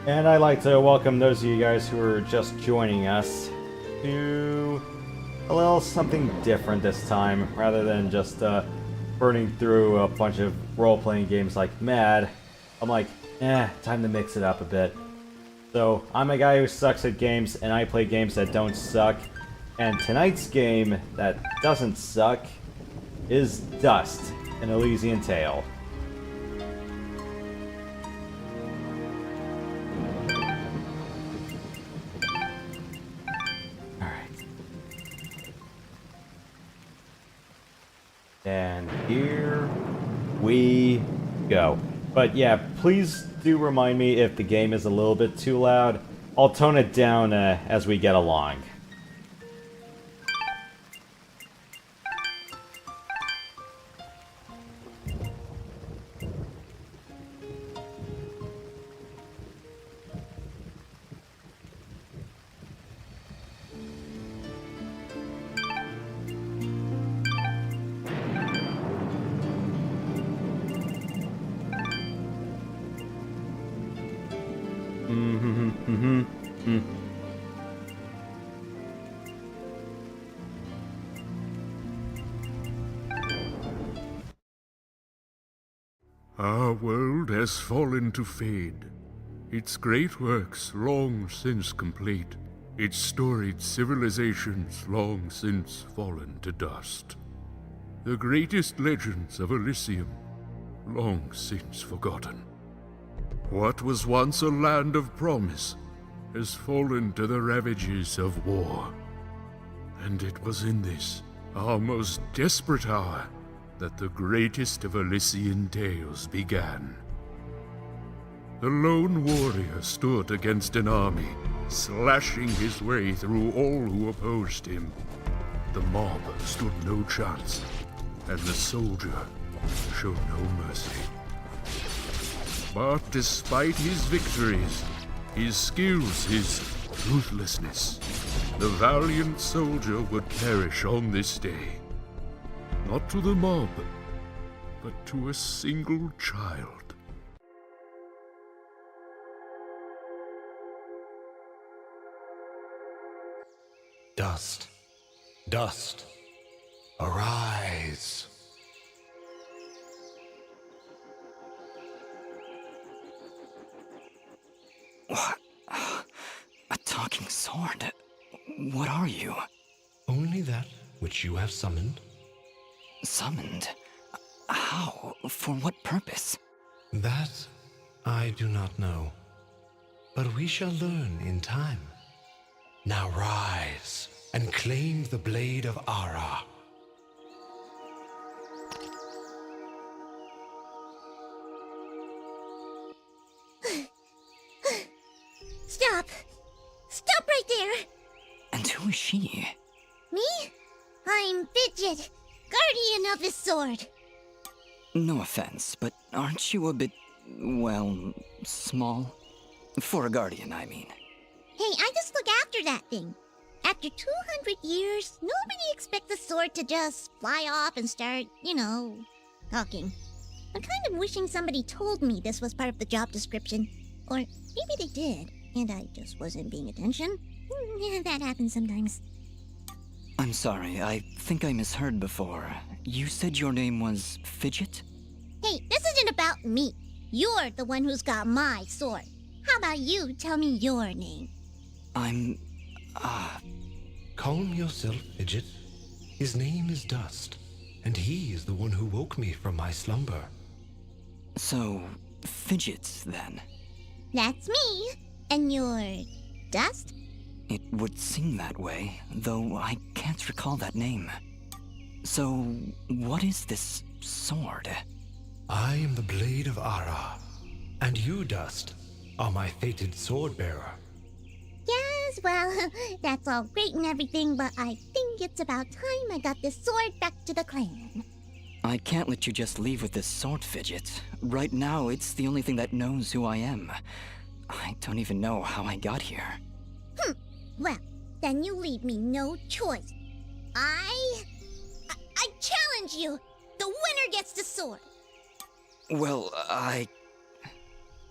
And I'd like to welcome those of you guys who are just joining us to a little something different this time, rather than just burning through a bunch of role-playing games like mad. I'm like, time to mix it up a bit. So, I'm a guy who sucks at games, and I play games that don't suck. And tonight's game that doesn't suck is Dust, an Elysian Tail. And here we go. But yeah, please do remind me if the game is a little bit too loud. I'll tone it down as we get along. Our world has fallen to fade, its great works long since complete, its storied civilizations long since fallen to dust. The greatest legends of Elysium long since forgotten. What was once a land of promise has fallen to the ravages of war. And it was in this, our most desperate hour, that the greatest of Elysian tales began. The lone warrior stood against an army, slashing his way through all who opposed him. The mob stood no chance, and the soldier showed no mercy. But despite his victories, his skills, his ruthlessness, the valiant soldier would perish on this day. Not to the mob, but to a single child. Dust, dust, arise. What? A talking sword? What are you? Only that which you have summoned. Summoned? How? For what purpose? That I do not know. But we shall learn in time. Now rise and claim the blade of Ara. Stop! Stop right there! And who is she? Me? I'm Fidget, guardian of this sword. No offense, but aren't you a bit, well, small? For a guardian, I mean. Hey, I just look after that thing. After 200 years, nobody expects the sword to just fly off and start, talking. I'm kind of wishing somebody told me this was part of the job description. Or maybe they did, and I just wasn't paying attention. Yeah, that happens sometimes. I'm sorry, I think I misheard before. You said your name was Fidget? Hey, this isn't about me. You're the one who's got my sword. How about you tell me your name? I'm... Calm yourself, Fidget. His name is Dust, and he is the one who woke me from my slumber. So, Fidget, then? That's me. And you're... Dust? It would seem that way, though I can't recall that name. So, what is this sword? I am the blade of Ara, and you, Dust, are my fated sword bearer. Yes, well, that's all great and everything, but I think it's about time I got this sword back to the clan. I can't let you just leave with this sword, Fidget. Right now, it's the only thing that knows who I am. I don't even know how I got here. Well, then you leave me no choice. I challenge you! The winner gets the sword! Well,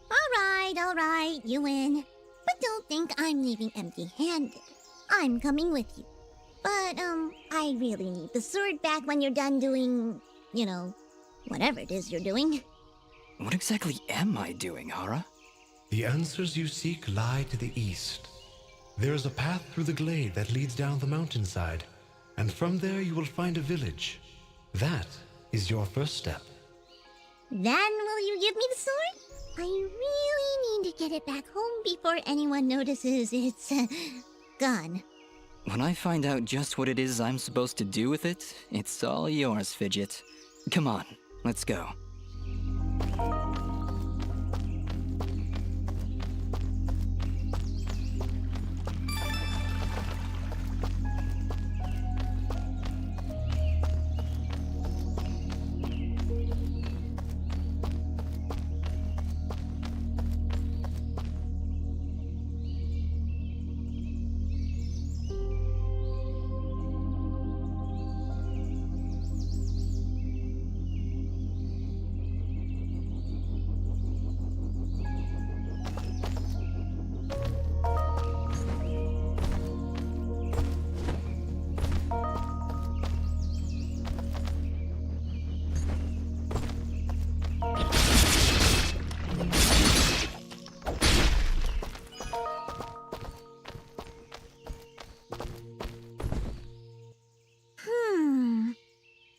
All All right, you win. But don't think I'm leaving empty-handed. I'm coming with you. But, I really need the sword back when you're done doing, whatever it is you're doing. What exactly am I doing, Hara? The answers you seek lie to the east. There is a path through the glade that leads down the mountainside, and from there you will find a village. That is your first step. Then will you give me the sword? I really need to get it back home before anyone notices it's, gone. When I find out just what it is I'm supposed to do with it, it's all yours, Fidget. Come on, let's go.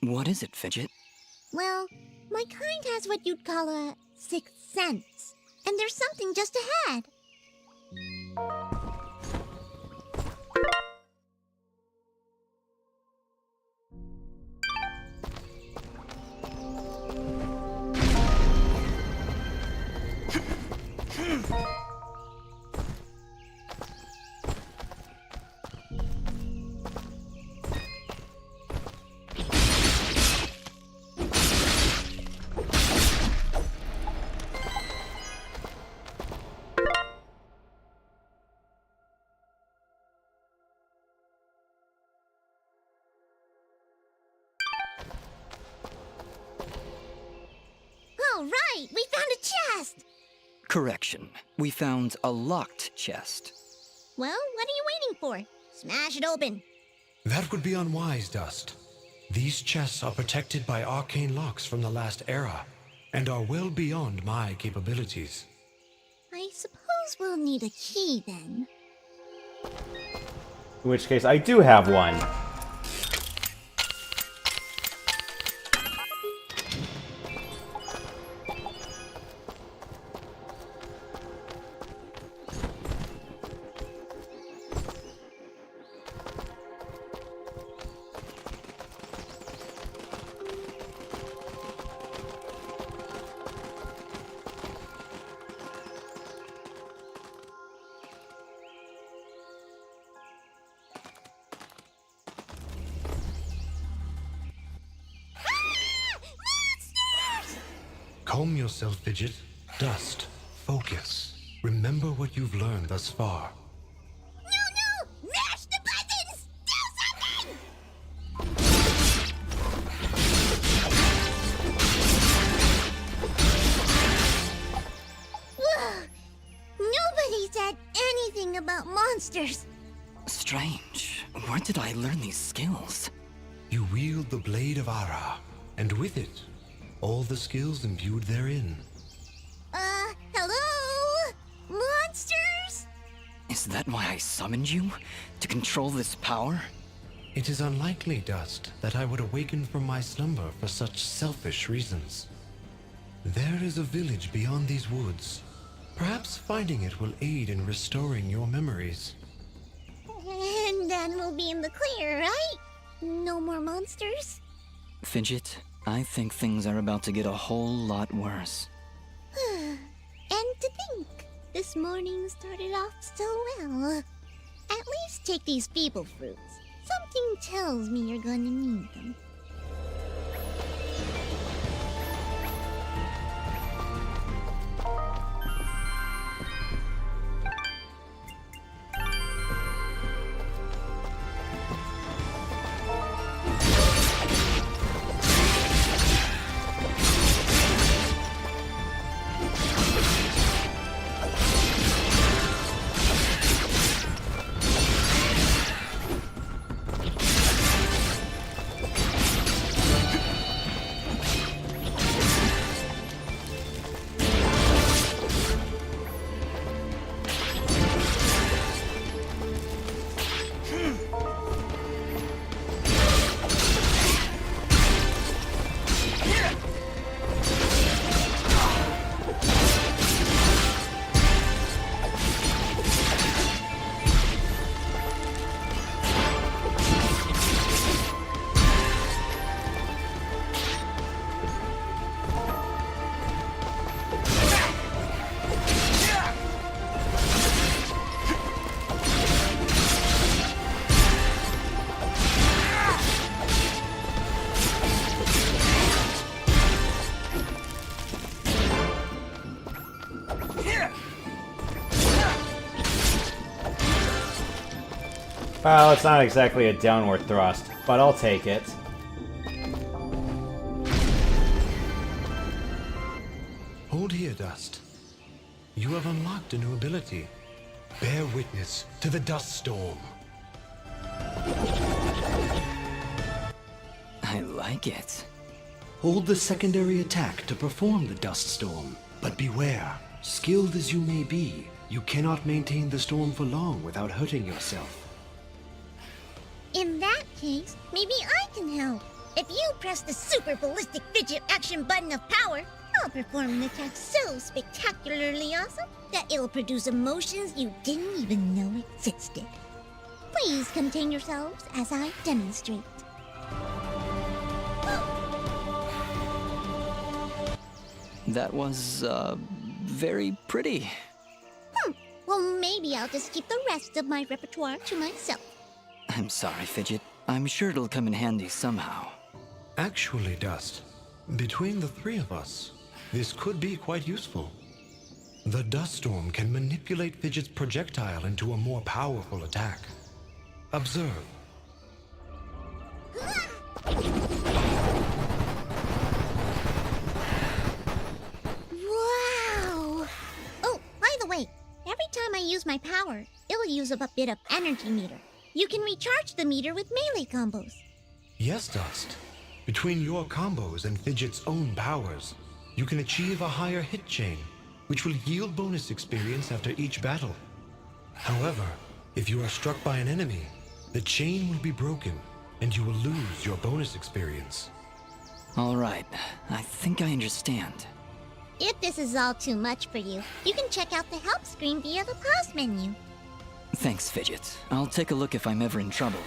What is it, Fidget? Well, my kind has what you'd call a sixth sense. And there's something just ahead. All right, we found a chest! Correction. We found a locked chest. Well, what are you waiting for? Smash it open. That would be unwise, Dust. These chests are protected by arcane locks from the last era, and are well beyond my capabilities. I suppose we'll need a key then. In which case, I do have one. Calm yourself, Fidget. Dust. Focus. Remember what you've learned thus far. No! Mash the buttons! Do something! Whoa! Nobody said anything about monsters. Strange. Where did I learn these skills? You wield the Blade of Ara, and with it, all the skills imbued therein. Hello? Monsters? Is that why I summoned you? To control this power? It is unlikely, Dust, that I would awaken from my slumber for such selfish reasons. There is a village beyond these woods. Perhaps finding it will aid in restoring your memories. And then we'll be in the clear, right? No more monsters? Fidget, I think things are about to get a whole lot worse. And to think, this morning started off so well. At least take these feeble fruits. Something tells me you're gonna need them. Well, it's not exactly a downward thrust, but I'll take it. Hold here, Dust. You have unlocked a new ability. Bear witness to the dust storm. I like it. Hold the secondary attack to perform the dust storm. But beware, skilled as you may be, you cannot maintain the storm for long without hurting yourself. In that case, maybe I can help. If you press the super ballistic fidget action button of power, I'll perform an attack so spectacularly awesome that it'll produce emotions you didn't even know existed. Please contain yourselves as I demonstrate. That was, very pretty. Well, maybe I'll just keep the rest of my repertoire to myself. I'm sorry, Fidget. I'm sure it'll come in handy somehow. Actually, Dust, between the three of us, this could be quite useful. The dust storm can manipulate Fidget's projectile into a more powerful attack. Observe. Wow! Oh, by the way, every time I use my power, it'll use up a bit of energy meter. You can recharge the meter with melee combos. Yes, Dust. Between your combos and Fidget's own powers, you can achieve a higher hit chain, which will yield bonus experience after each battle. However, if you are struck by an enemy, the chain will be broken, and you will lose your bonus experience. All right, I think I understand. If this is all too much for you, you can check out the help screen via the pause menu. Thanks, Fidget. I'll take a look if I'm ever in trouble.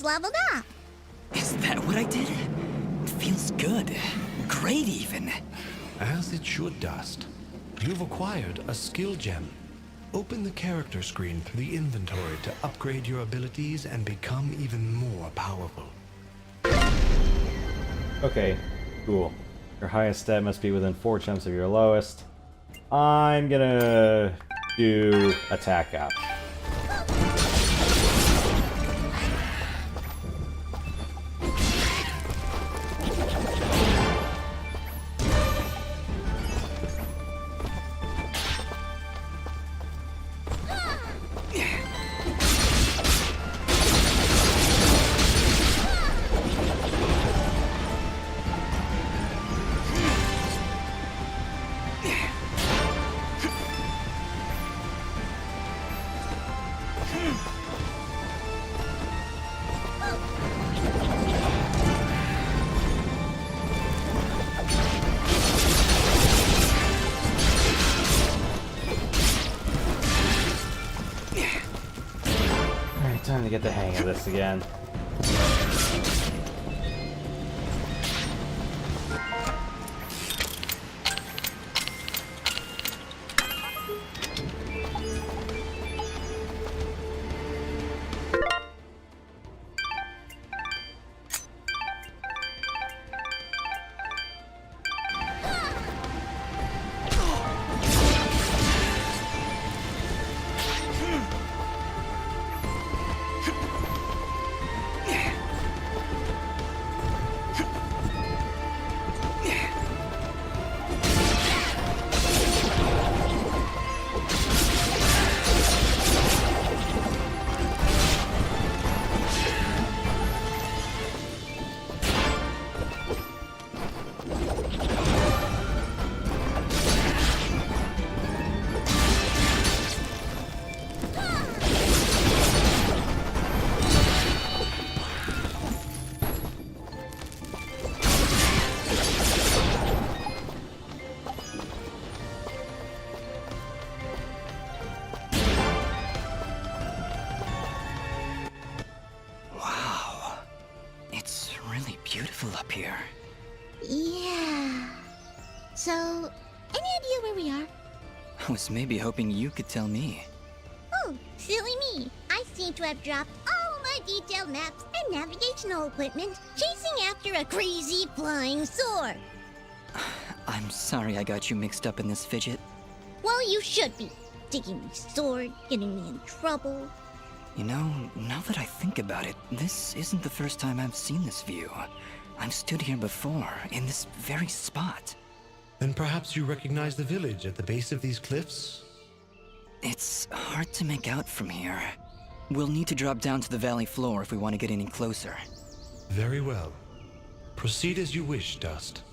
just leveled up. Is that what I did? It feels good. Great, even. As it should, Dust. You've acquired a skill gem. Open the character screen through the inventory to upgrade your abilities and become even more powerful. Okay, cool. Your highest stat must be within 4 gems of your lowest. I'm gonna do attack up. Alright, time to get the hang of this again. beautiful up here. Yeah. So, any idea where we are? I was maybe hoping you could tell me. Oh, silly me. I seem to have dropped all my detailed maps and navigational equipment chasing after a crazy flying sword. I'm sorry I got you mixed up in this fidget. Well, you should be. Taking my sword, getting me in trouble. You know, now that I think about it, this isn't the first time I've seen this view. I've stood here before, in this very spot. Then perhaps you recognize the village at the base of these cliffs? It's hard to make out from here. We'll need to drop down to the valley floor if we want to get any closer. Very well. Proceed as you wish, Dust.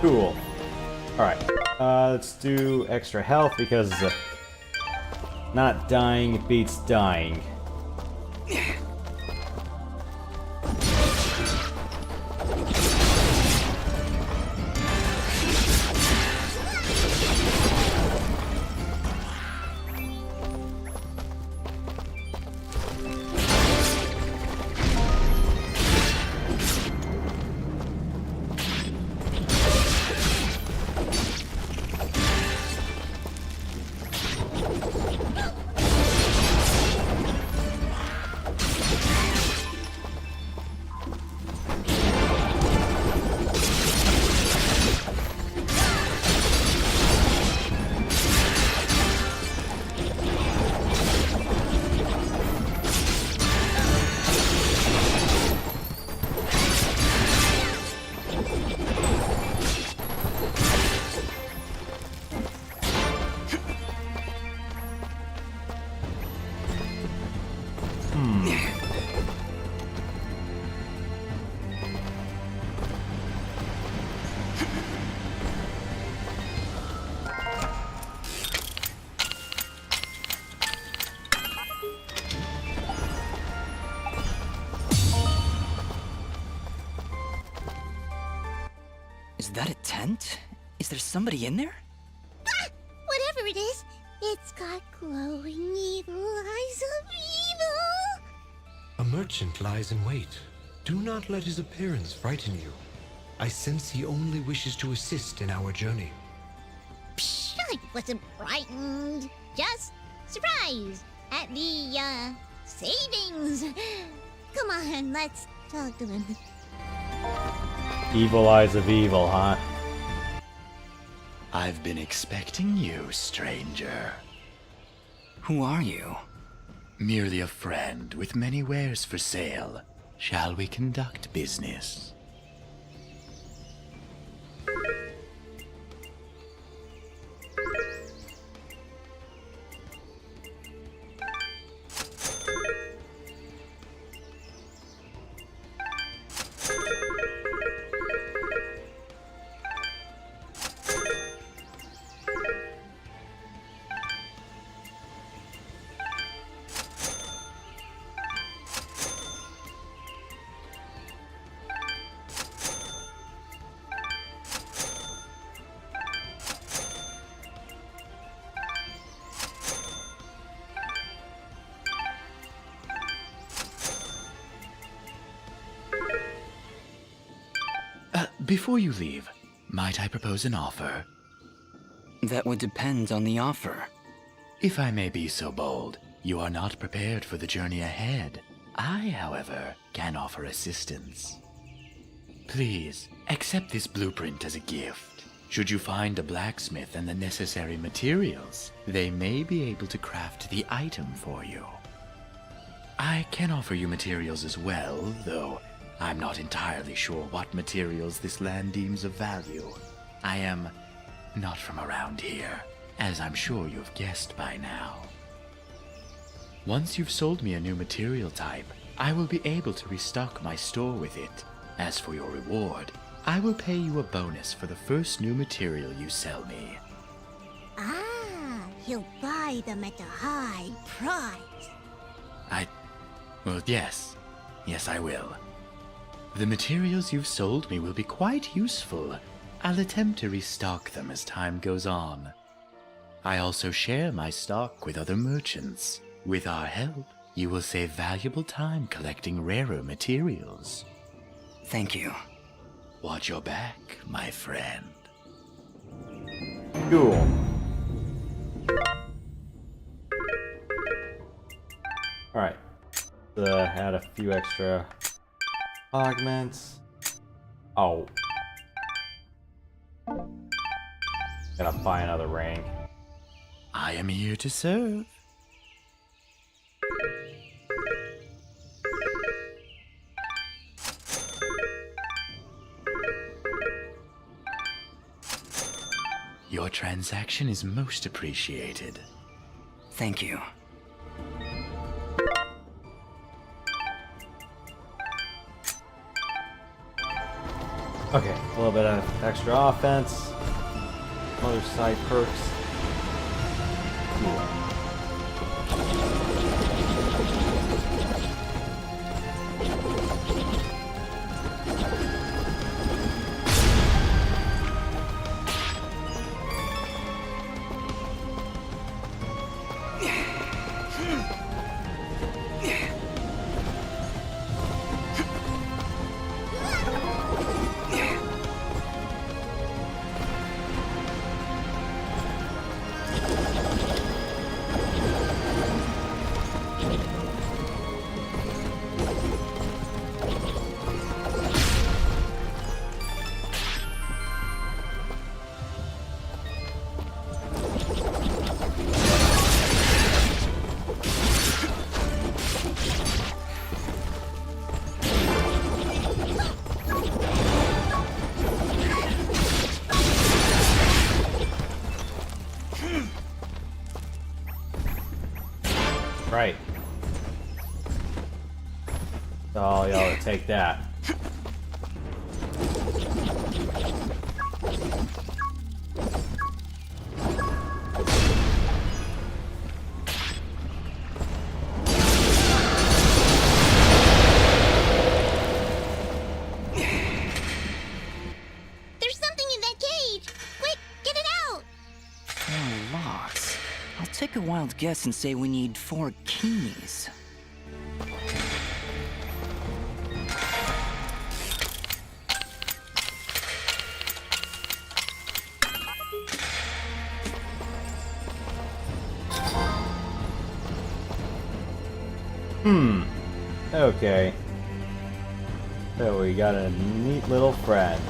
Cool. Alright, let's do extra health because not dying beats dying. Is that a tent? Is there somebody in there? Ah! Whatever it is, it's got glowing evil eyes of evil. A merchant lies in wait. Do not let his appearance frighten you. I sense he only wishes to assist in our journey. Psh, I wasn't frightened. Just surprised at the, savings. Come on, let's talk to him. Evil eyes of evil, huh? I've been expecting you, stranger. Who are you? Merely a friend with many wares for sale. Shall we conduct business? Before you leave, might I propose an offer? That would depend on the offer. If I may be so bold, you are not prepared for the journey ahead. I, however, can offer assistance. Please, accept this blueprint as a gift. Should you find a blacksmith and the necessary materials, they may be able to craft the item for you. I can offer you materials as well, though I'm not entirely sure what materials this land deems of value. I am not from around here, as I'm sure you've guessed by now. Once you've sold me a new material type, I will be able to restock my store with it. As for your reward, I will pay you a bonus for the first new material you sell me. Ah, he'll buy them at a high price. Well, yes. Yes, I will. The materials you've sold me will be quite useful. I'll attempt to restock them as time goes on. I also share my stock with other merchants. With our help, you will save valuable time collecting rarer materials. Thank you. Watch your back, my friend. Cool. Alright. Add a few extra augments. Oh. Gotta buy another ring. I am here to serve. Your transaction is most appreciated. Thank you. Okay, a little bit of extra offense. Some other side perks. Cool. Right. Oh, y'all take that. There's something in that cage. Quick, get it out. 4 locks. I'll take a wild guess and say we need 4 keys. Okay. So we got a neat little friend.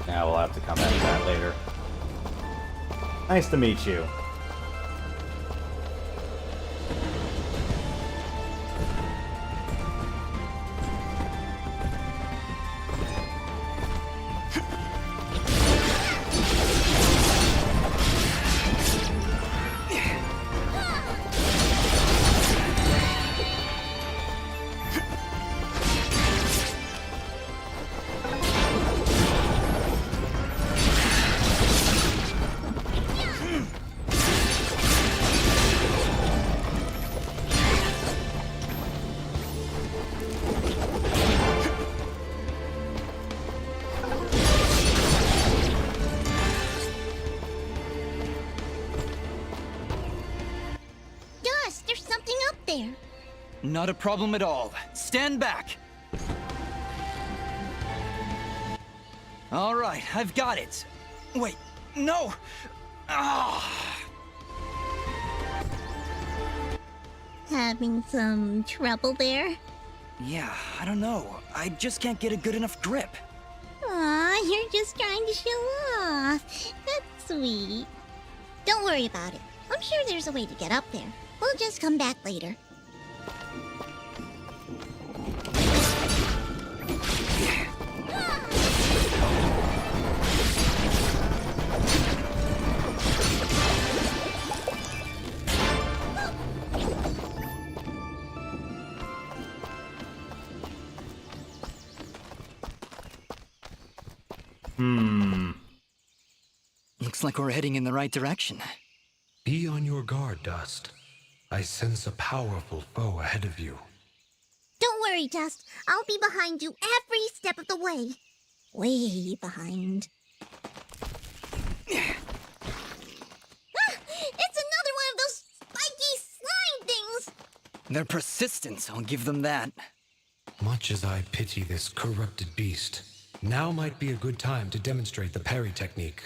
Now we'll have to come back to that later. Nice to meet you. Not a problem at all. Stand back! All right, I've got it. Wait, no! Ah! Having some trouble there? Yeah, I don't know. I just can't get a good enough grip. Aw, you're just trying to show off. That's sweet. Don't worry about it. I'm sure there's a way to get up there. We'll just come back later. Looks like we're heading in the right direction. Be on your guard, Dust. I sense a powerful foe ahead of you. Don't worry, Dust. I'll be behind you every step of the way. Way behind. Ah, it's another one of those spiky slime things! They're persistent, I'll give them that. Much as I pity this corrupted beast, now might be a good time to demonstrate the parry technique.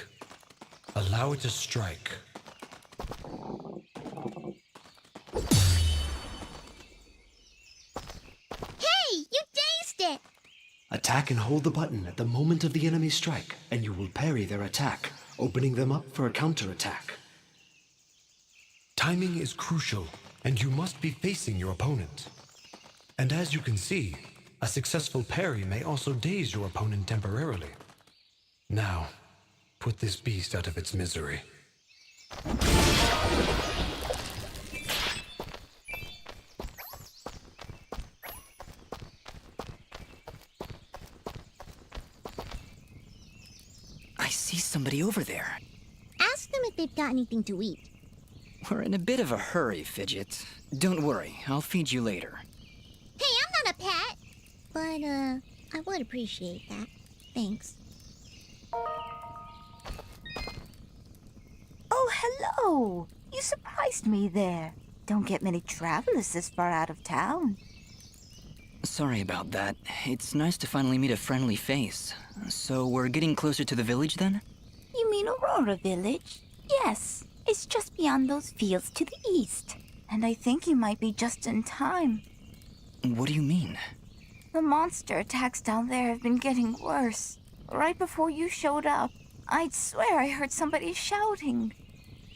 Allow it to strike. Hey, you dazed it! Attack and hold the button at the moment of the enemy's strike, and you will parry their attack, opening them up for a counterattack. Timing is crucial, and you must be facing your opponent. And as you can see, a successful parry may also daze your opponent temporarily. Now, put this beast out of its misery. I see somebody over there. Ask them if they've got anything to eat. We're in a bit of a hurry, Fidget. Don't worry, I'll feed you later. Hey, I'm not a pet! But, I would appreciate that. Thanks. Oh, hello! You surprised me there. Don't get many travelers this far out of town. Sorry about that. It's nice to finally meet a friendly face. So we're getting closer to the village then? You mean Aurora Village? Yes, it's just beyond those fields to the east. And I think you might be just in time. What do you mean? The monster attacks down there have been getting worse. Right before you showed up, I'd swear I heard somebody shouting.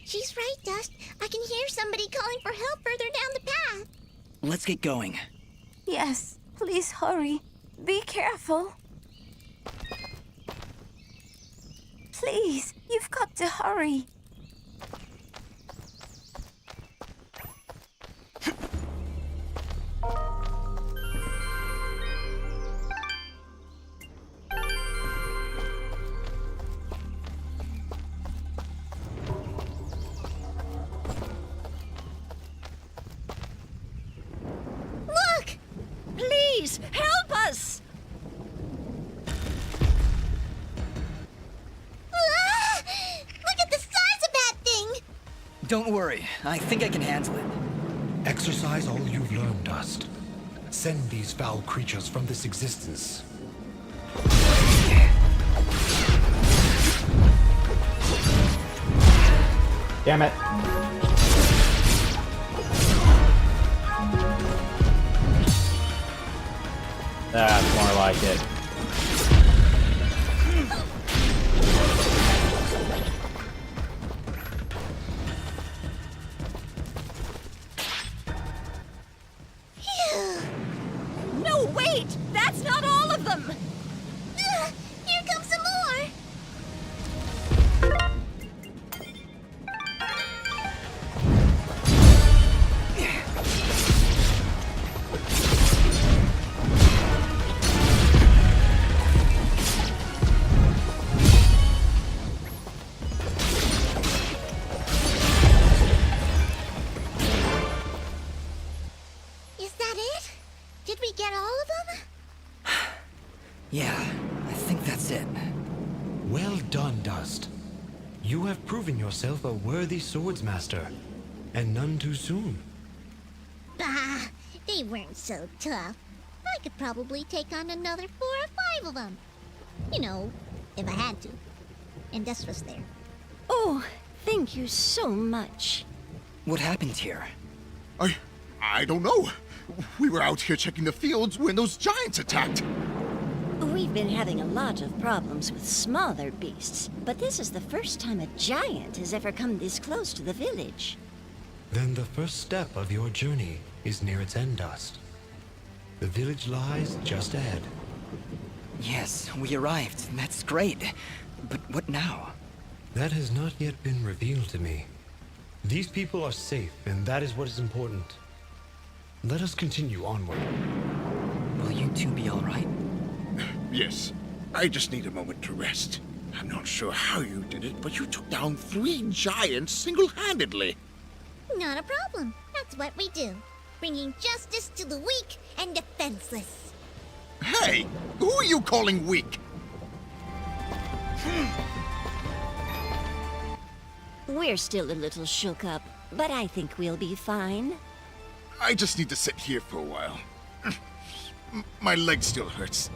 She's right, Dust. I can hear somebody calling for help further down the path. Let's get going. Yes, please hurry. Be careful. Please, you've got to hurry. Look! Please, help us! Ah! Look at the size of that thing! Don't worry, I think I can handle it. Exercise all you've learned, Dust. Send these foul creatures from this existence. Damn it. That's more like it. No, wait! That's not all of them! Here comes some more! Is that it? Did we get all of them? Yeah, I think that's it. Well done, Dust. You have proven yourself a worthy swordsmaster, and none too soon. Bah! They weren't so tough. I could probably take on another 4 or 5 of them. You know, if I had to. And Dust was there. Oh, thank you so much. What happened here? I don't know. We were out here checking the fields when those giants attacked. We've been having a lot of problems with smaller beasts, but this is the first time a giant has ever come this close to the village. Then the first step of your journey is near its end, Dust. The village lies just ahead. Yes, we arrived. That's great. But what now? That has not yet been revealed to me. These people are safe, and that is what is important. Let us continue onward. Will you two be all right? Yes, I just need a moment to rest. I'm not sure how you did it, but you took down 3 giants single-handedly. Not a problem. That's what we do. Bringing justice to the weak and defenseless. Hey, who are you calling weak? We're still a little shook up, but I think we'll be fine. I just need to sit here for a while. My leg still hurts.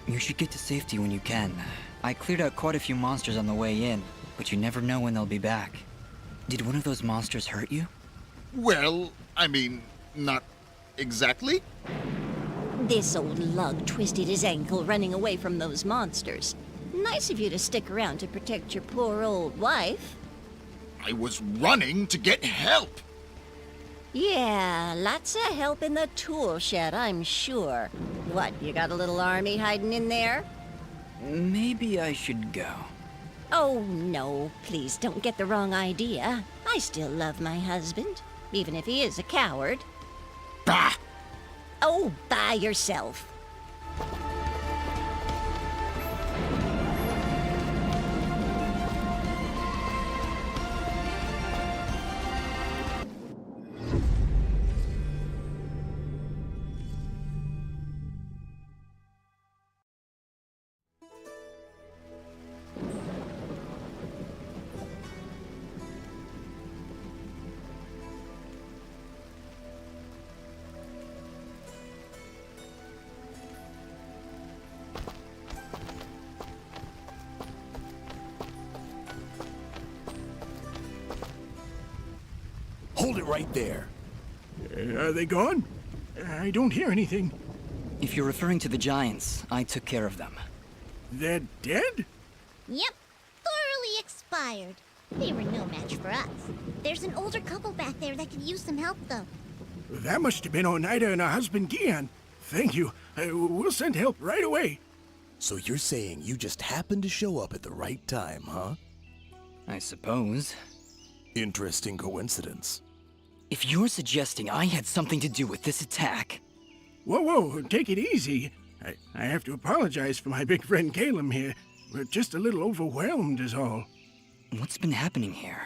You should get to safety when you can. I cleared out quite a few monsters on the way in, but you never know when they'll be back. Did one of those monsters hurt you? Well, I mean, not exactly. This old lug twisted his ankle running away from those monsters. Nice of you to stick around to protect your poor old wife. I was running to get help. Yeah, lots of help in the tool shed, I'm sure. What, you got a little army hiding in there? Maybe I should go. Oh, no, please don't get the wrong idea. I still love my husband, even if he is a coward. Bah! Oh, by yourself. Hold it right there. Are they gone? I don't hear anything. If you're referring to the giants, I took care of them. They're dead? Yep, thoroughly expired. They were no match for us. There's an older couple back there that could use some help, though. That must have been Oneida and her husband Gian. Thank you. We'll send help right away. So you're saying you just happened to show up at the right time, huh? I suppose. Interesting coincidence. If you're suggesting I had something to do with this attack... Whoa, take it easy. I have to apologize for my big friend Caleb here. We're just a little overwhelmed is all. What's been happening here?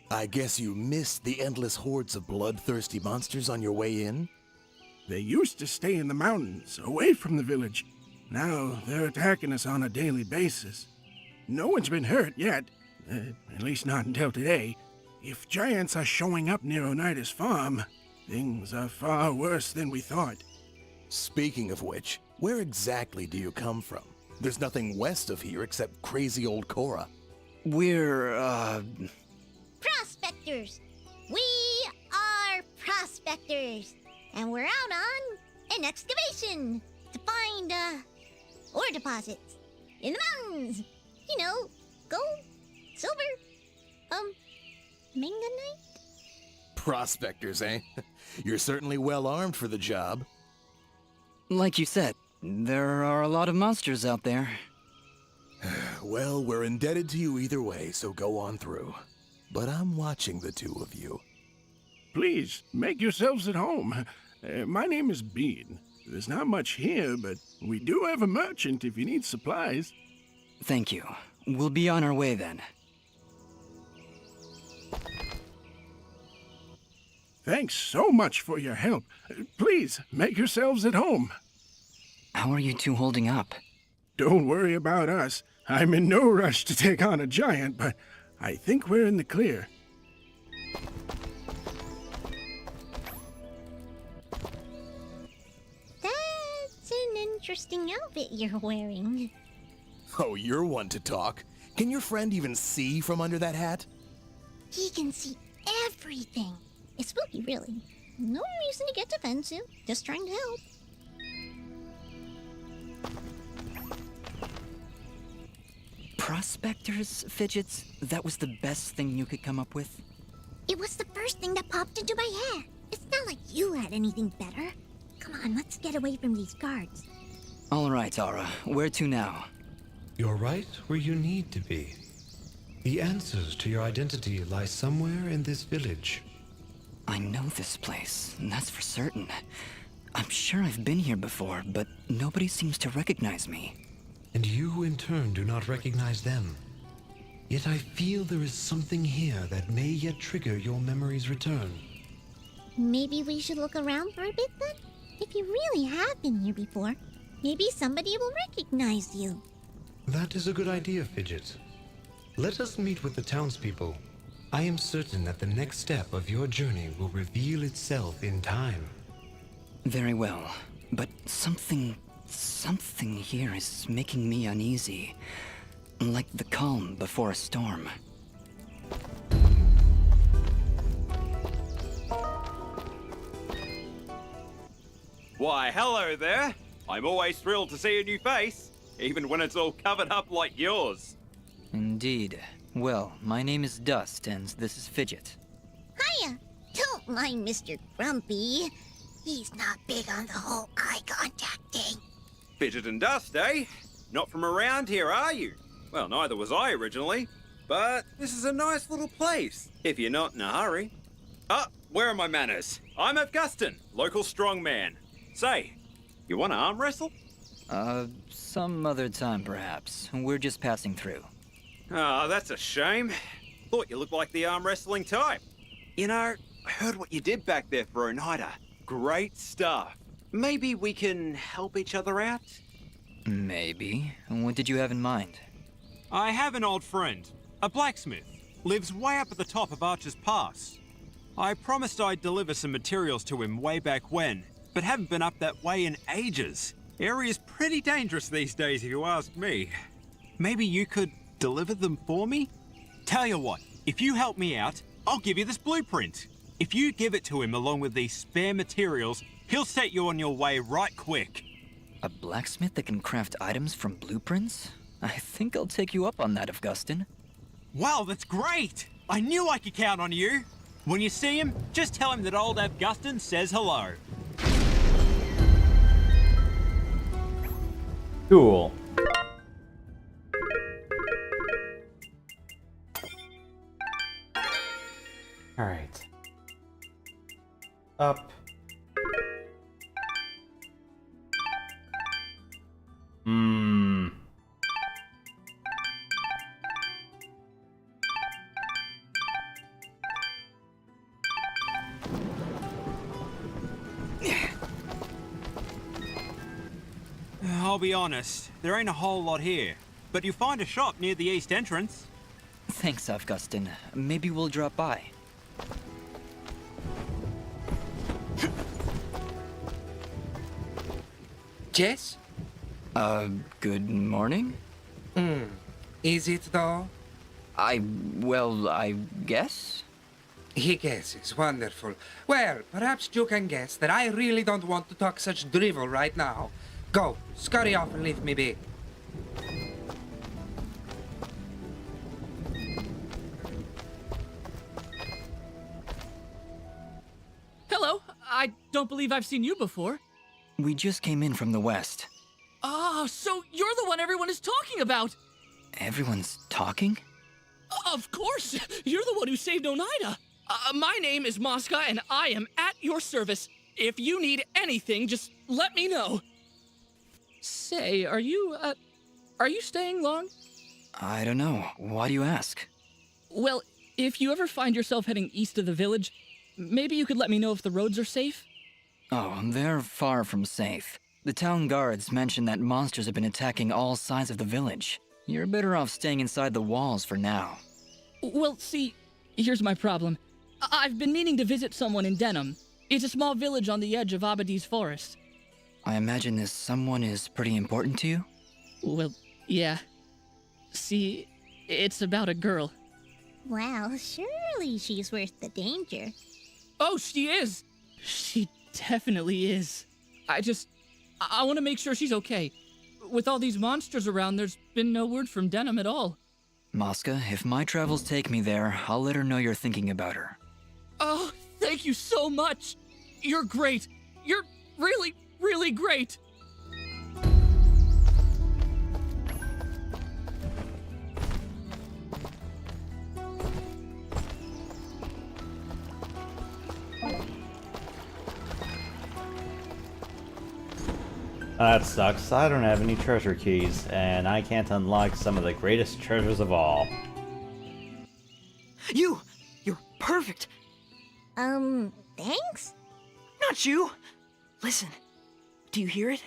I guess you missed the endless hordes of bloodthirsty monsters on your way in? They used to stay in the mountains, away from the village. Now they're attacking us on a daily basis. No one's been hurt yet, at least not until today. If giants are showing up near Oneida's farm, things are far worse than we thought. Speaking of which, where exactly do you come from? There's nothing west of here except crazy old Cora. We're, Prospectors! We are prospectors! And we're out on an excavation to find, ore deposits in the mountains. You know, gold, silver, manganite? Prospectors, eh? You're certainly well armed for the job. Like you said, there are a lot of monsters out there. Well, we're indebted to you either way, so go on through. But I'm watching the two of you. Please, make yourselves at home. My name is Bean. There's not much here, but we do have a merchant if you need supplies. Thank you. We'll be on our way then. Thanks so much for your help. Please, make yourselves at home. How are you two holding up? Don't worry about us. I'm in no rush to take on a giant, but I think we're in the clear. interesting outfit you're wearing. Oh, you're one to talk. Can your friend even see from under that hat? He can see everything. It's spooky, really. No reason to get defensive. Just trying to help. Prospectors, Fidgets? That was the best thing you could come up with? It was the first thing that popped into my head. It's not like you had anything better. Come on, let's get away from these guards. All right, Aura. Where to now? You're right where you need to be. The answers to your identity lie somewhere in this village. I know this place, that's for certain. I'm sure I've been here before, but nobody seems to recognize me. And you, in turn, do not recognize them. Yet I feel there is something here that may yet trigger your memory's return. Maybe we should look around for a bit then? If you really have been here before, maybe somebody will recognize you. That is a good idea, Fidget. Let us meet with the townspeople. I am certain that the next step of your journey will reveal itself in time. Very well, but something here is making me uneasy. Like the calm before a storm. Why, hello there. I'm always thrilled to see a new face, even when it's all covered up like yours. Indeed. Well, my name is Dust, and this is Fidget. Hiya! Don't mind Mr. Grumpy. He's not big on the whole eye contact thing. Fidget and Dust, eh? Not from around here, are you? Well, neither was I originally. But this is a nice little place, if you're not in a hurry. Ah, where are my manners? I'm Augustin, local strongman. Say, you want to arm wrestle? Some other time perhaps. We're just passing through. Ah, that's a shame. Thought you looked like the arm wrestling type. You know, I heard what you did back there for Oneida. Great stuff. Maybe we can help each other out? Maybe. What did you have in mind? I have an old friend, a blacksmith. Lives way up at the top of Archer's Pass. I promised I'd deliver some materials to him way back when, but haven't been up that way in ages. Area's pretty dangerous these days if you ask me. Maybe you could deliver them for me? Tell you what, if you help me out, I'll give you this blueprint. If you give it to him along with these spare materials, he'll set you on your way right quick. A blacksmith that can craft items from blueprints? I think I'll take you up on that, Augustin. Wow, that's great! I knew I could count on you! When you see him, just tell him that old Augustin says hello. Cool. Alright. Up. I'll be honest, there ain't a whole lot here, but you'll find a shop near the east entrance. Thanks, Augustin. Maybe we'll drop by. Jess? Good morning? Is it though? I guess? He guesses. Wonderful. Well, perhaps you can guess that I really don't want to talk such drivel right now. Go, scurry off and leave me be. Hello. I don't believe I've seen you before. We just came in from the west. Oh, so you're the one everyone is talking about. Everyone's talking? Of course. You're the one who saved Oneida. My name is Mosca, and I am at your service. If you need anything, just let me know. Say, are you staying long? I don't know. Why do you ask? Well, if you ever find yourself heading east of the village, maybe you could let me know if the roads are safe? Oh, they're far from safe. The town guards mentioned that monsters have been attacking all sides of the village. You're better off staying inside the walls for now. Well, see, here's my problem. I've been meaning to visit someone in Denham. It's a small village on the edge of Abadi's forest. I imagine this someone is pretty important to you? Well, yeah. See, it's about a girl. Well, surely she's worth the danger. Oh, she is! She definitely is. I want to make sure she's okay. With all these monsters around, there's been no word from Denim at all. Mosca, if my travels take me there, I'll let her know you're thinking about her. Oh, thank you so much! You're great! You're really, really great! That sucks. I don't have any treasure keys, and I can't unlock some of the greatest treasures of all. You're perfect. Thanks? Not you. Listen, do you hear it?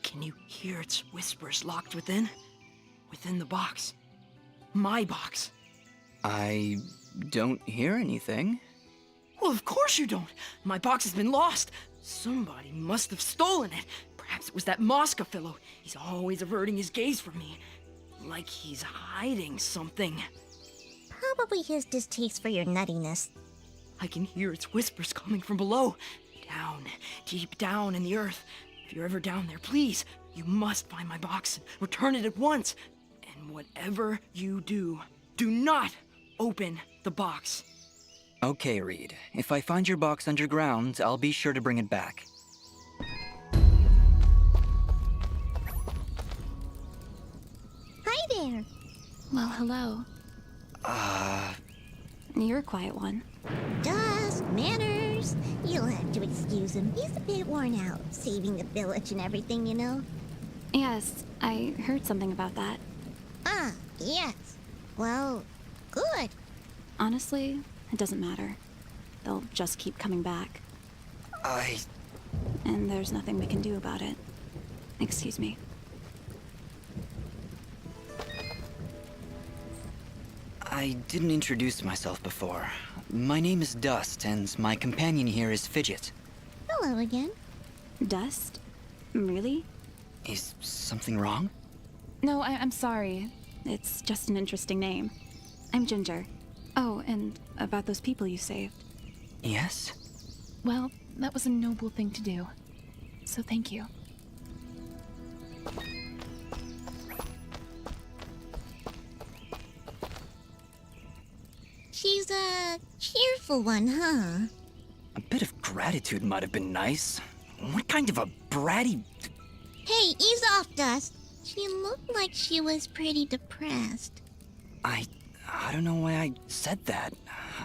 Can you hear its whispers locked within? Within the box. My box. I don't hear anything. Well, of course you don't. My box has been lost. Somebody must have stolen it. Perhaps it was that Mosca fellow. He's always averting his gaze from me. Like he's hiding something. Probably his distaste for your nuttiness. I can hear its whispers coming from below. Down, deep down in the earth. If you're ever down there, please, you must find my box and return it at once. And whatever you do, do not open the box. Okay, Reed. If I find your box underground, I'll be sure to bring it back. Hi there. Well, hello. You're a quiet one. Dust, manners. You'll have to excuse him. He's a bit worn out, saving the village and everything, you know. Yes, I heard something about that. Ah, yes. Well, good. Honestly, it doesn't matter. They'll just keep coming back. And there's nothing we can do about it. Excuse me. I didn't introduce myself before. My name is Dust, and my companion here is Fidget. Hello again. Dust? Really? Is something wrong? No, I'm sorry. It's just an interesting name. I'm Ginger. Oh, and about those people you saved. Yes? Well, that was a noble thing to do. So thank you. She's a cheerful one, huh? A bit of gratitude might have been nice. What kind of a bratty... Hey, ease off, Dust. She looked like she was pretty depressed. I don't know why I said that.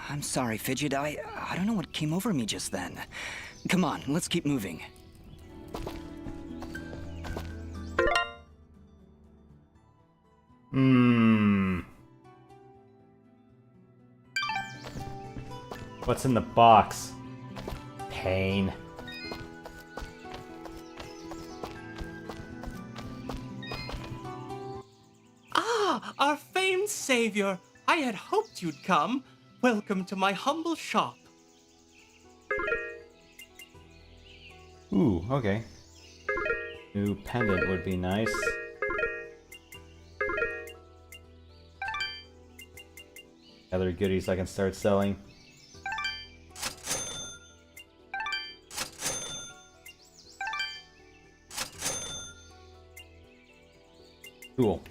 I'm sorry, Fidget. I don't know what came over me just then. Come on, let's keep moving. What's in the box? Pain. Ah, our famed savior. I had hoped you'd come. Welcome to my humble shop. Ooh, okay. New pendant would be nice. Other goodies I can start selling. Cool.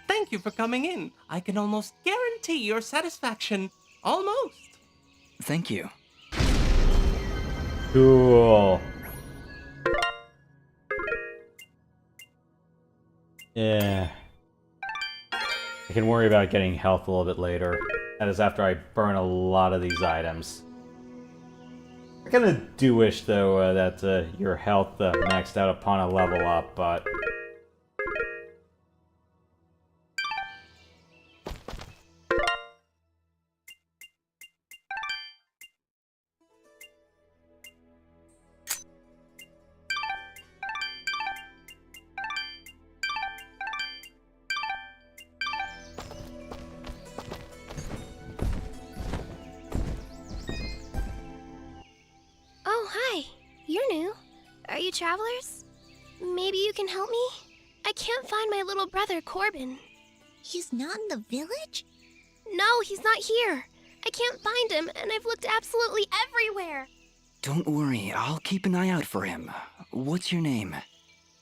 Thank you for coming in. I can almost guarantee your satisfaction. Almost. Thank you. Cool. Yeah. I can worry about getting health a little bit later. That is after I burn a lot of these items. I kinda do wish, though, that your health maxed out upon a level up, but... travelers? Maybe you can help me? I can't find my little brother, Corbin. He's not in the village? No, he's not here. I can't find him, and I've looked absolutely everywhere. Don't worry, I'll keep an eye out for him. What's your name?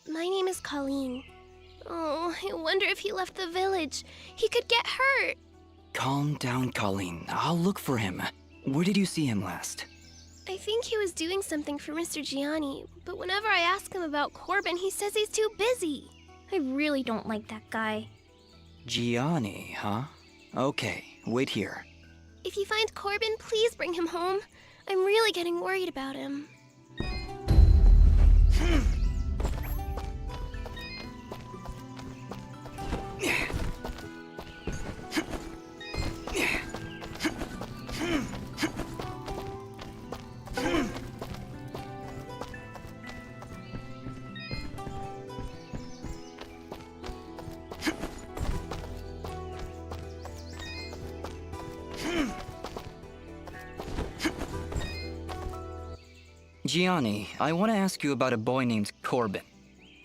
My name is Colleen. Oh, I wonder if he left the village. He could get hurt. Calm down, Colleen. I'll look for him. Where did you see him last? I think he was doing something for Mr. Gianni, but whenever I ask him about Corbin, he says he's too busy. I really don't like that guy. Gianni, huh? Okay, wait here. If you find Corbin, please bring him home. I'm really getting worried about him. Gianni, I want to ask you about a boy named Corbin.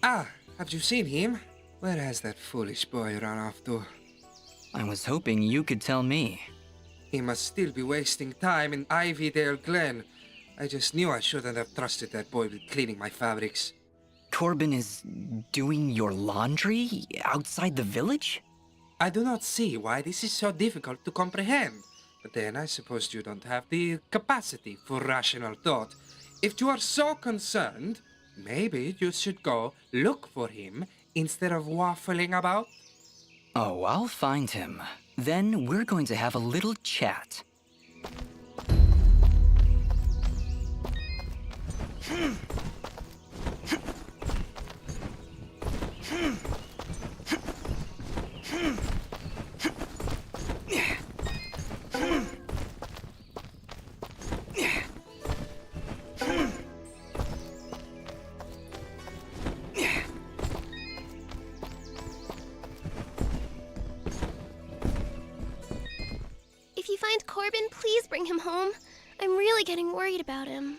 Ah, have you seen him? Where has that foolish boy run off to? I was hoping you could tell me. He must still be wasting time in Ivydale Glen. I just knew I shouldn't have trusted that boy with cleaning my fabrics. Corbin is doing your laundry outside the village? I do not see why this is so difficult to comprehend. But then I suppose you don't have the capacity for rational thought. If you are so concerned, maybe you should go look for him instead of waffling about. Oh, I'll find him. Then we're going to have a little chat. If you find Corbin, please bring him home. I'm really getting worried about him.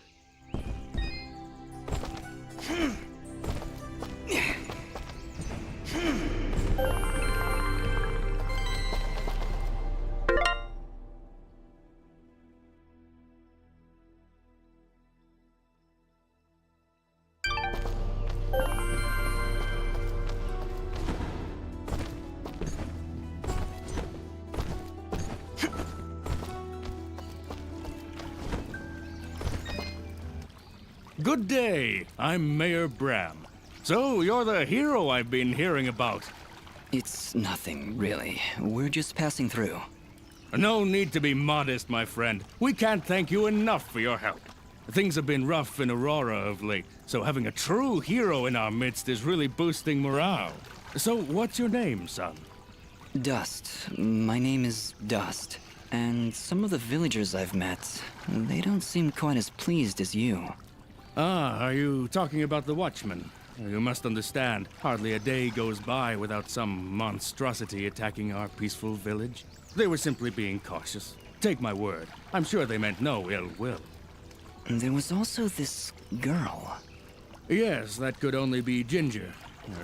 Good day. I'm Mayor Bram. So, you're the hero I've been hearing about. It's nothing, really. We're just passing through. No need to be modest, my friend. We can't thank you enough for your help. Things have been rough in Aurora of late, so having a true hero in our midst is really boosting morale. So, what's your name, son? Dust. My name is Dust. And some of the villagers I've met, they don't seem quite as pleased as you. Ah, are you talking about the Watchmen? You must understand, hardly a day goes by without some monstrosity attacking our peaceful village. They were simply being cautious. Take my word, I'm sure they meant no ill will. There was also this girl. Yes, that could only be Ginger.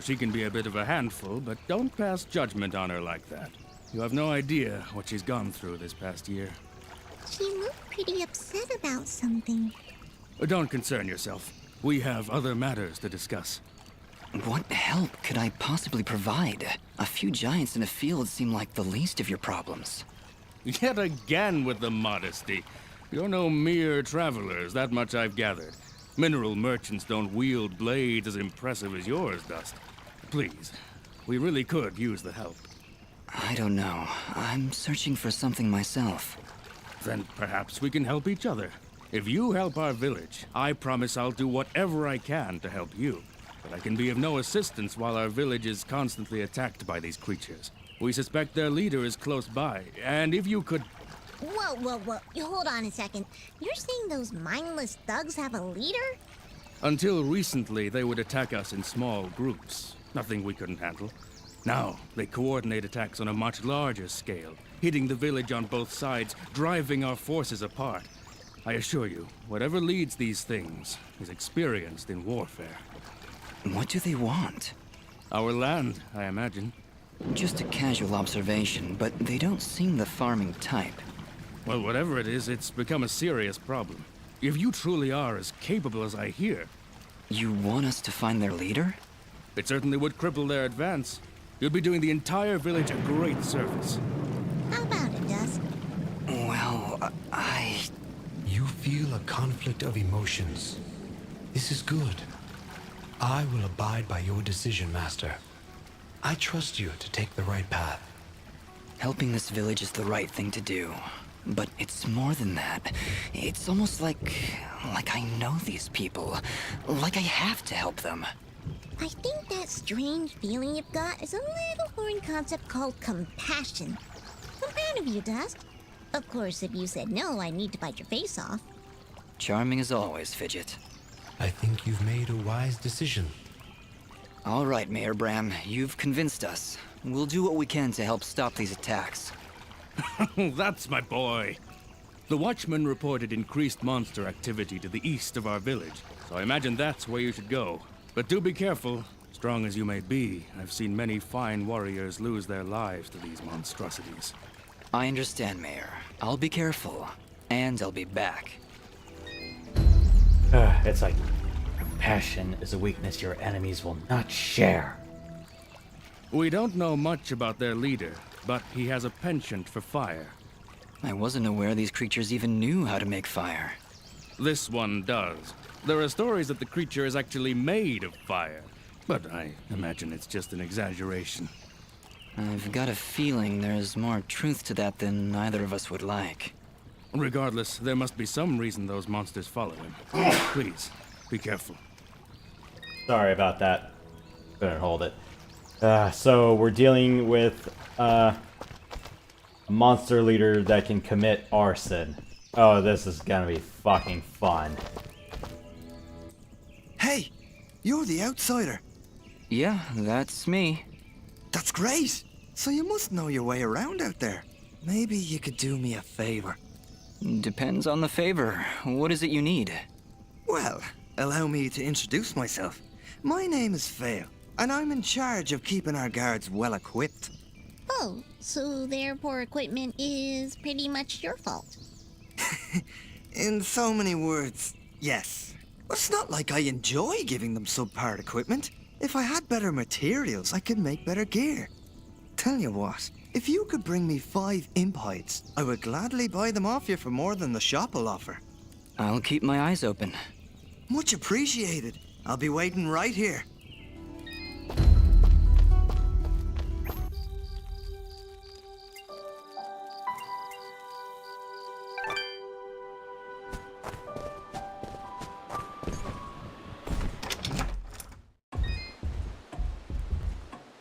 She can be a bit of a handful, but don't pass judgment on her like that. You have no idea what she's gone through this past year. She looked pretty upset about something. Don't concern yourself. We have other matters to discuss. What help could I possibly provide? A few giants in a field seem like the least of your problems. Yet again with the modesty. You're no mere travelers, that much I've gathered. Mineral merchants don't wield blades as impressive as yours, Dust. Please, we really could use the help. I don't know. I'm searching for something myself. Then perhaps we can help each other. If you help our village, I promise I'll do whatever I can to help you. But I can be of no assistance while our village is constantly attacked by these creatures. We suspect their leader is close by, and if you could... Whoa. Hold on a second. You're saying those mindless thugs have a leader? Until recently, they would attack us in small groups. Nothing we couldn't handle. Now, they coordinate attacks on a much larger scale, hitting the village on both sides, driving our forces apart. I assure you, whatever leads these things is experienced in warfare. What do they want? Our land, I imagine. Just a casual observation, but they don't seem the farming type. Well, whatever it is, it's become a serious problem. If you truly are as capable as I hear... You want us to find their leader? It certainly would cripple their advance. You'd be doing the entire village a great service. How about it, Dusk? Well, You feel a conflict of emotions. This is good. I will abide by your decision, Master. I trust you to take the right path. Helping this village is the right thing to do. But it's more than that. It's almost like I know these people. Like I have to help them. I think that strange feeling you've got is a little foreign concept called compassion. I'm proud of you, Dusk. Of course, if you said no, I need to bite your face off. Charming as always, Fidget. I think you've made a wise decision. All right, Mayor Bram, you've convinced us. We'll do what we can to help stop these attacks. That's my boy. The Watchman reported increased monster activity to the east of our village, so I imagine that's where you should go. But do be careful. Strong as you may be, I've seen many fine warriors lose their lives to these monstrosities. I understand, Mayor. I'll be careful, and I'll be back. It's like compassion is a weakness your enemies will not share. We don't know much about their leader, but he has a penchant for fire. I wasn't aware these creatures even knew how to make fire. This one does. There are stories that the creature is actually made of fire, but I imagine it's just an exaggeration. I've got a feeling there's more truth to that than either of us would like. Regardless, there must be some reason those monsters follow him. Please, be careful. Sorry about that. Couldn't hold it. So we're dealing with a monster leader that can commit arson. Oh, this is gonna be fucking fun. Hey, you're the outsider. Yeah, that's me. That's great. So you must know your way around out there. Maybe you could do me a favor. Depends on the favor. What is it you need? Well, allow me to introduce myself. My name is Vale, and I'm in charge of keeping our guards well equipped. Oh, so their poor equipment is pretty much your fault. In so many words, yes. But it's not like I enjoy giving them subpar equipment. If I had better materials, I could make better gear. Tell you what, if you could bring me 5 imp hides, I would gladly buy them off you for more than the shop will offer. I'll keep my eyes open. Much appreciated. I'll be waiting right here.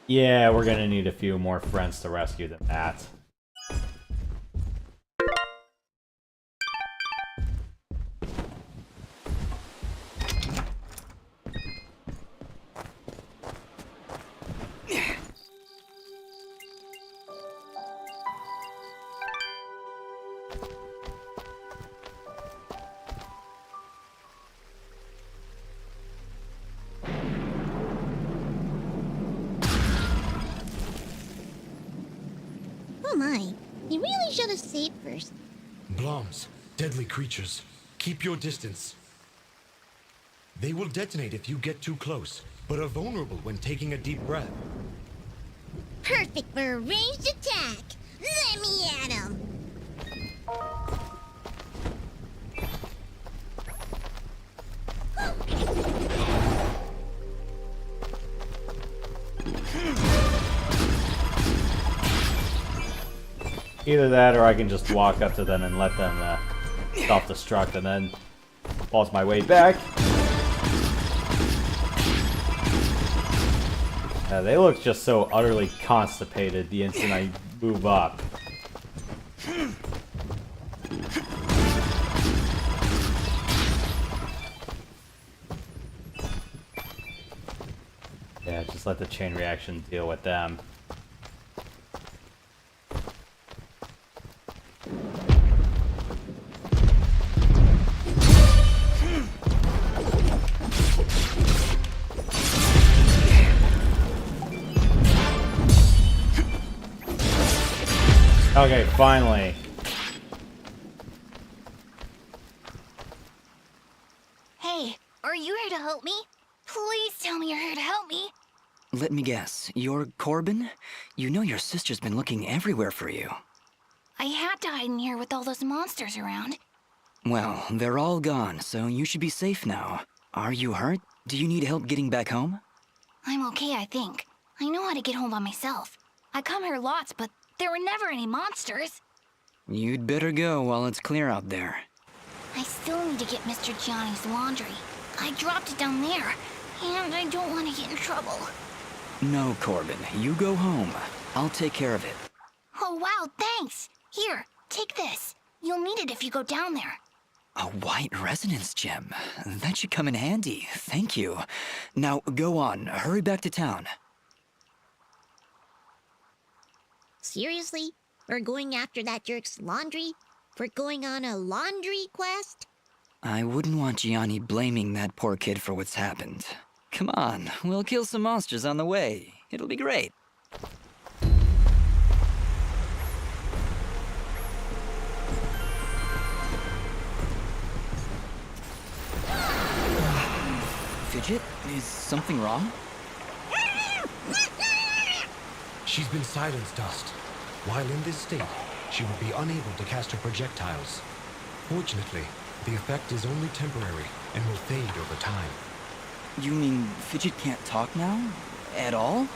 Yeah, we're gonna need a few more friends to rescue the bat. Oh my, you really should have saved first. Bloms, deadly creatures. Keep your distance. They will detonate if you get too close, but are vulnerable when taking a deep breath. Perfect for a ranged attack. Let me at him. Either that, or I can just walk up to them and let them self-destruct, and then pause my way back. They look just so utterly constipated the instant I move up. Yeah, just let the chain reaction deal with them. Okay, finally. Hey, are you here to help me? Please tell me you're here to help me. Let me guess, you're Corbin? You know your sister's been looking everywhere for you. I had to hide in here with all those monsters around. Well, they're all gone, so you should be safe now. Are you hurt? Do you need help getting back home? I'm okay, I think. I know how to get home by myself. I come here lots, but there were never any monsters. You'd better go while it's clear out there. I still need to get Mr. Gianni's laundry. I dropped it down there, and I don't want to get in trouble. No, Corbin, you go home. I'll take care of it. Oh, wow, thanks. Here, take this. You'll need it if you go down there. A white resonance gem. That should come in handy. Thank you. Now, go on. Hurry back to town. Seriously? We're going after that jerk's laundry? We're going on a laundry quest? I wouldn't want Gianni blaming that poor kid for what's happened. Come on, we'll kill some monsters on the way. It'll be great. Fidget, is something wrong? She's been silenced, Dust. While in this state, she will be unable to cast her projectiles. Fortunately, the effect is only temporary and will fade over time. You mean Fidget can't talk now? At all?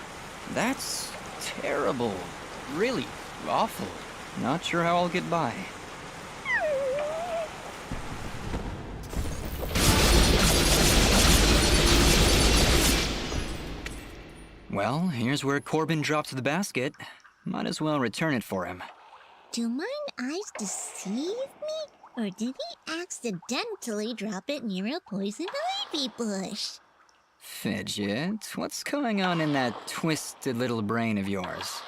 That's terrible. Really awful. Not sure how I'll get by. Well, here's where Corbin dropped the basket. Might as well return it for him. Do mine eyes deceive me? Or did he accidentally drop it near a poison ivy bush? Fidget, what's going on in that twisted little brain of yours?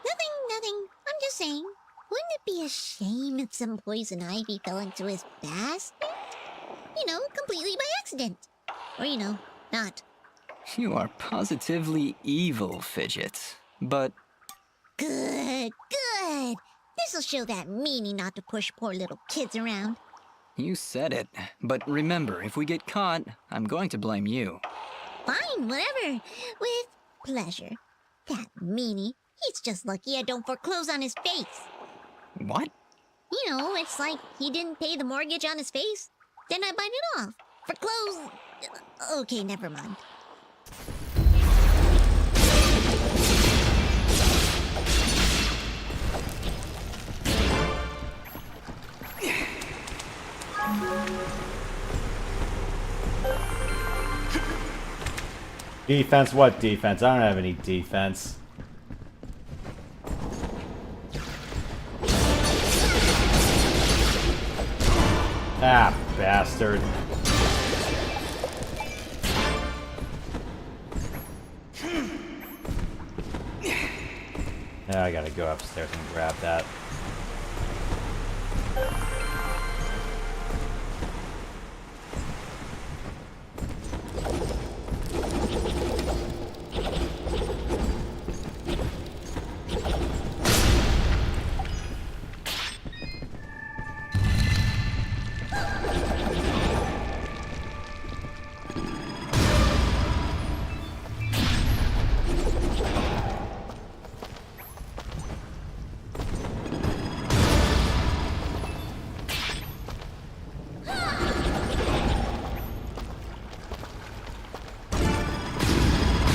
Nothing. I'm just saying. Wouldn't it be a shame if some poison ivy fell into his basket? You know, completely by accident. Or, you know, not. You are positively evil, Fidget. But Good. This'll show that meanie not to push poor little kids around. you said it. But remember, if we get caught, I'm going to blame you. Fine, whatever. With pleasure. That meanie. He's just lucky I don't foreclose on his face. What? You know, it's like he didn't pay the mortgage on his face. Then I bite it off. Foreclose. Okay, never mind. Defense? What defense? I don't have any defense. Ah, bastard. Yeah, I gotta go upstairs and grab that.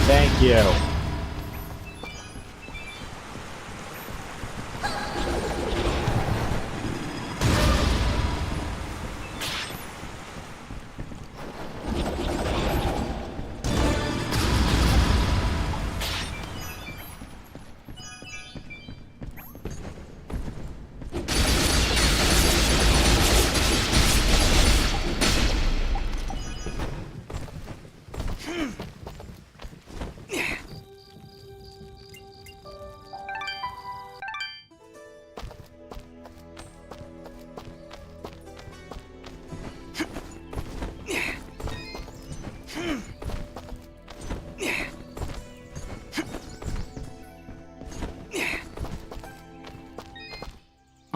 Thank you.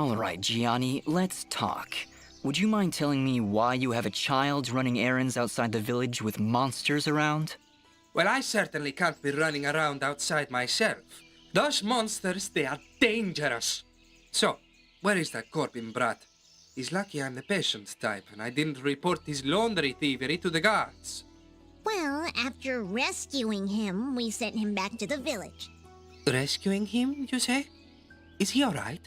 All right, Gianni, let's talk. Would you mind telling me why you have a child running errands outside the village with monsters around? Well, I certainly can't be running around outside myself. Those monsters, they are dangerous. So, where is that Corbin brat? He's lucky I'm the patient type, and I didn't report his laundry thievery to the guards. Well, after rescuing him, we sent him back to the village. Rescuing him, you say? Is he all right?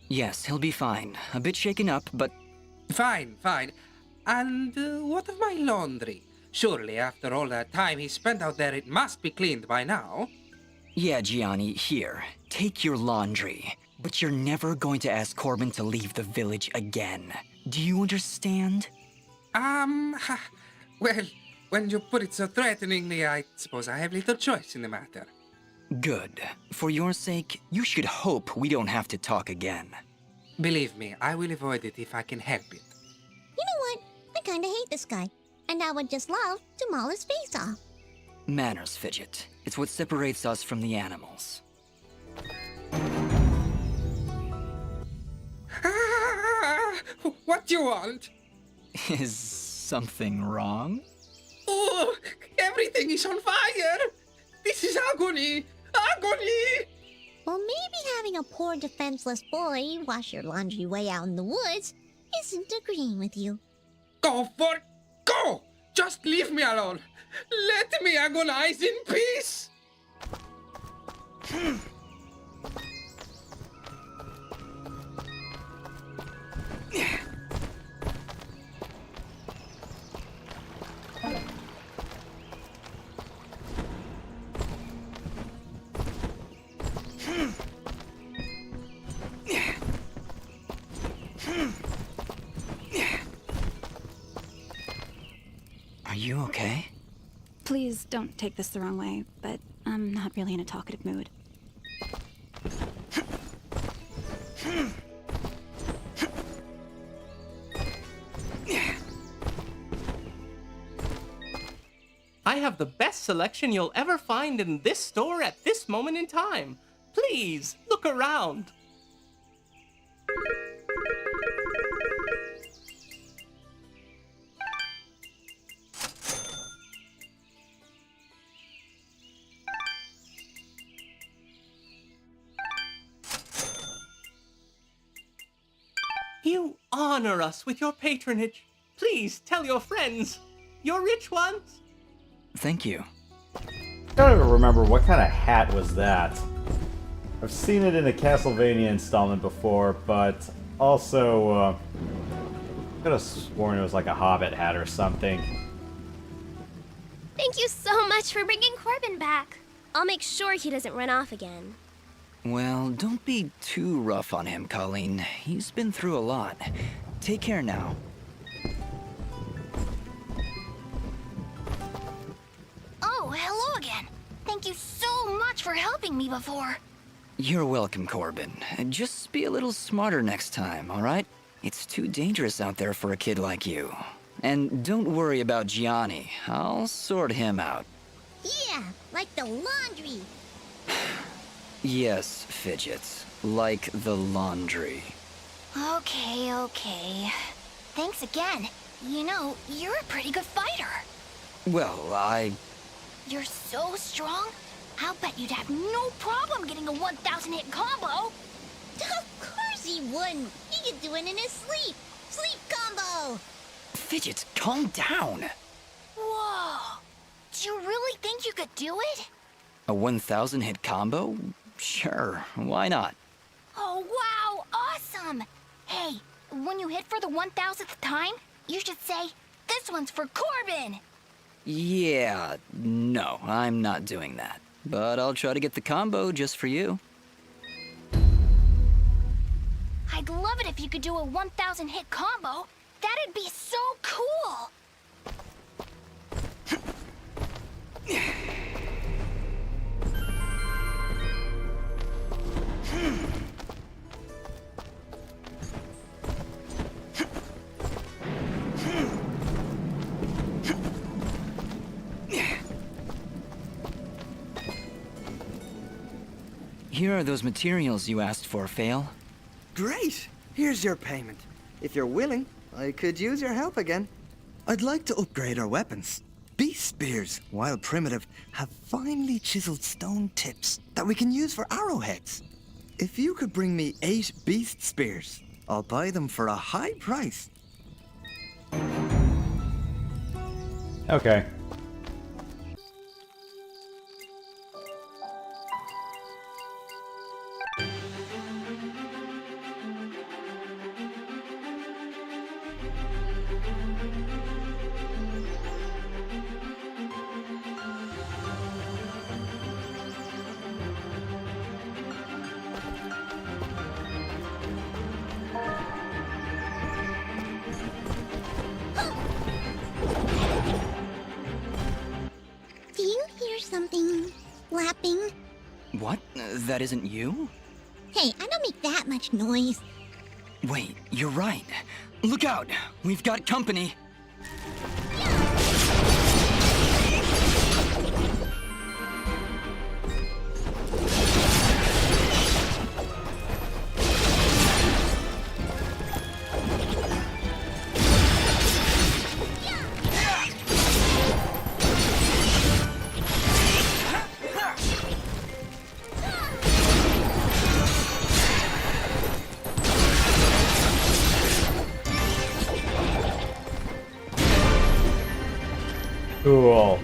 Yes, he'll be fine. A bit shaken up, but... Fine, fine. And what of my laundry? Surely, after all that time he spent out there, it must be cleaned by now. Yeah, Gianni, here. Take your laundry. But you're never going to ask Corbin to leave the village again. Do you understand? Well, when you put it so threateningly, I suppose I have little choice in the matter. Good. For your sake, you should hope we don't have to talk again. Believe me, I will avoid it if I can help it. You know what? I kinda hate this guy, and I would just love to maul his face off. Manners, Fidget. It's what separates us from the animals. What do you want? Is something wrong? Oh, everything is on fire! This is agony! Agony! Well, maybe having a poor defenseless boy wash your laundry way out in the woods isn't agreeing with you. Go! Just leave me alone! Let me agonize in peace! Are you okay? Please don't take this the wrong way, but I'm not really in a talkative mood. I have the best selection you'll ever find in this store at this moment in time. Please, look around. You honor us with your patronage. Please tell your friends, your rich ones. Thank you. Gotta remember, what kind of hat was that? I've seen it in a Castlevania installment before, but also, could have sworn it was like a Hobbit hat or something. Thank you so much for bringing Corbin back. I'll make sure he doesn't run off again. Well, don't be too rough on him, Colleen. He's been through a lot. Take care now. Oh, hello again. Thank you so much for helping me before. You're welcome, Corbin. Just be a little smarter next time, all right? It's too dangerous out there for a kid like you. And don't worry about Gianni. I'll sort him out. Yeah, like the laundry. Yes, Fidget. Like the laundry. Okay. Thanks again. You know, you're a pretty good fighter. Well, You're so strong, I'll bet you'd have no problem getting a 1,000 hit combo. Of course he wouldn't. He could do it in his sleep. Sleep combo. Fidget, calm down. Whoa. Do you really think you could do it? A 1,000 hit combo? Sure, why not? Oh, wow, awesome. Hey, when you hit for the 1,000th time, you should say, "This one's for Corbin." Yeah, no, I'm not doing that. But I'll try to get the combo just for you. I'd love it if you could do a 1,000 hit combo. That'd be so cool. Here are those materials you asked for, Fail. Great! Here's your payment. If you're willing, I could use your help again. I'd like to upgrade our weapons. Beast spears, while primitive, have finely chiseled stone tips that we can use for arrowheads. If you could bring me 8 beast spears, I'll buy them for a high price. Okay. Do you hear something flapping? What? That isn't you? Hey, I don't make that much noise. Wait, you're right. Look out! We've got company! Cool.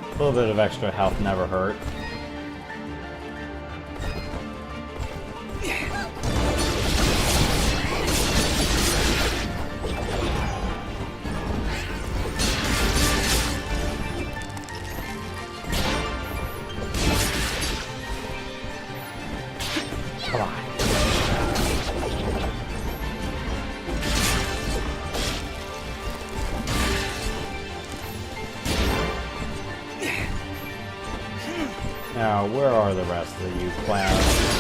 A little bit of extra health never hurt. Come on. Now, where are the rest of you clowns?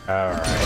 Alright.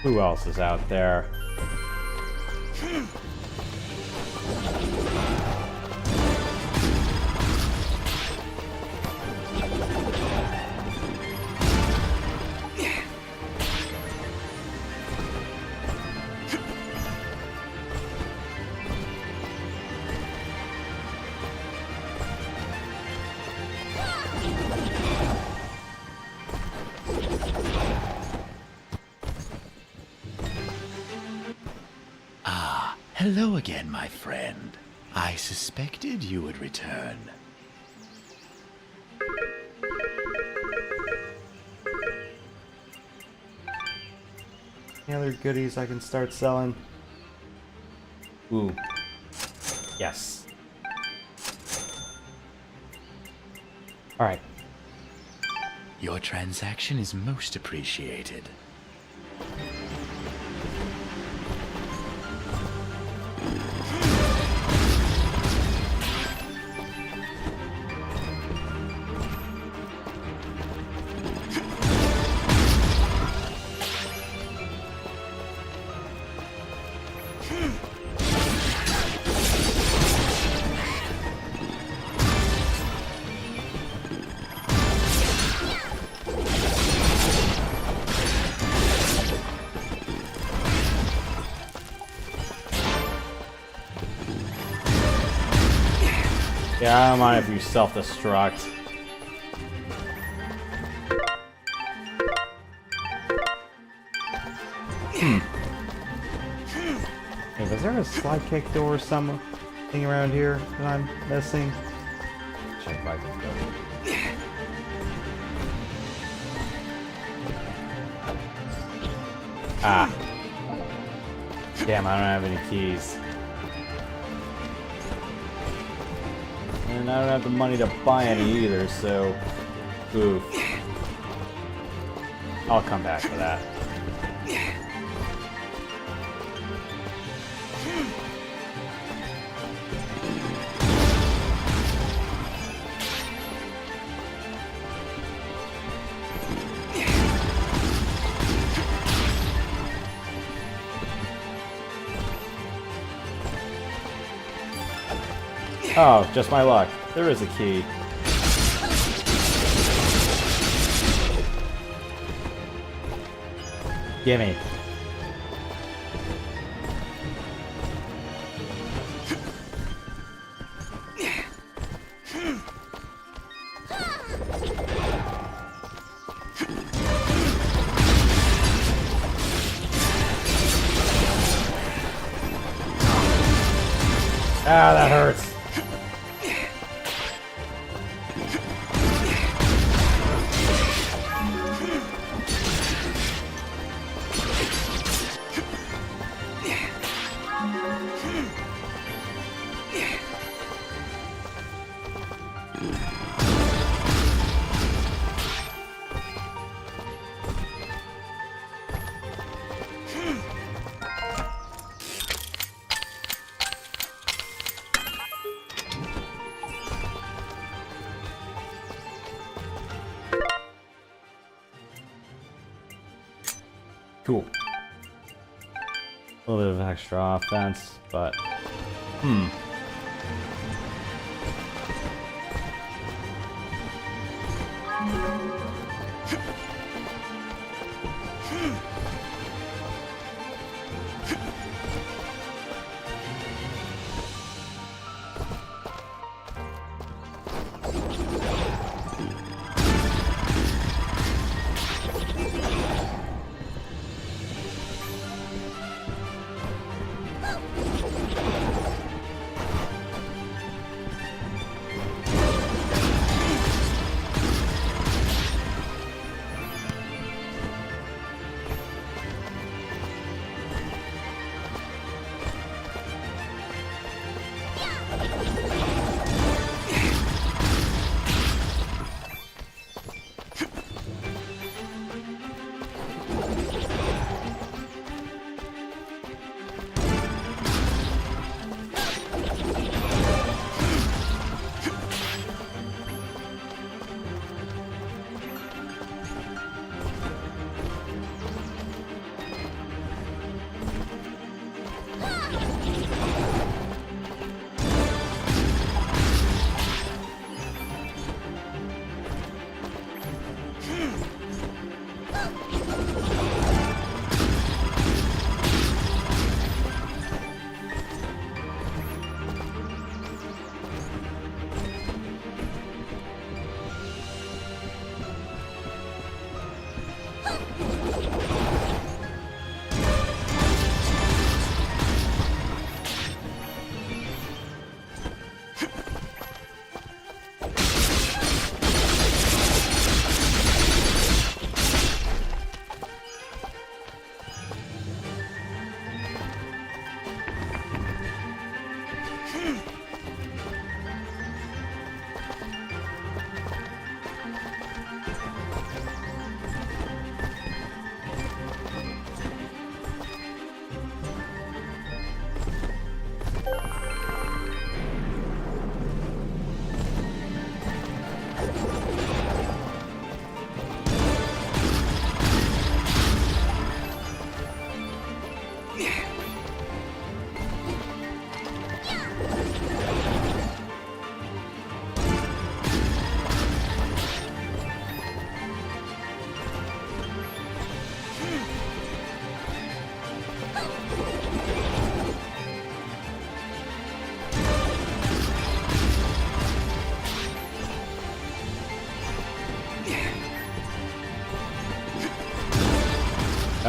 Who else is out there? Hello again, my friend. I suspected you would return. Any other goodies I can start selling? Ooh. Yes. Alright. Your transaction is most appreciated. Yeah, I don't mind if you self-destruct. Hey, was there a slide kick door or something around here that I'm missing? Check if I can go. Ah. Damn, I don't have any keys. And I don't have the money to buy any either, so... Oof. I'll come back for that. Oh, just my luck. There is a key. Gimme. Ah, that hurts. Cool. A little bit of extra offense, but...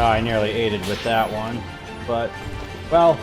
Oh, I nearly aided with that one, but, well...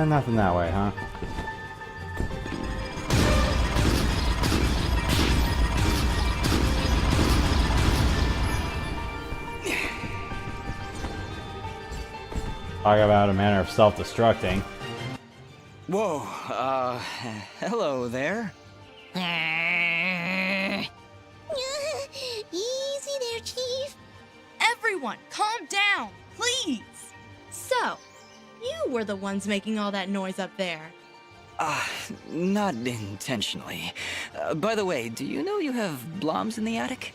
Nothing that way, huh? Talk about a manner of self-destructing. Whoa, hello there. Easy there, Chief. Everyone, calm down, please. So, you were the ones making all that noise up there. Not intentionally. By the way, do you know you have bloms in the attic?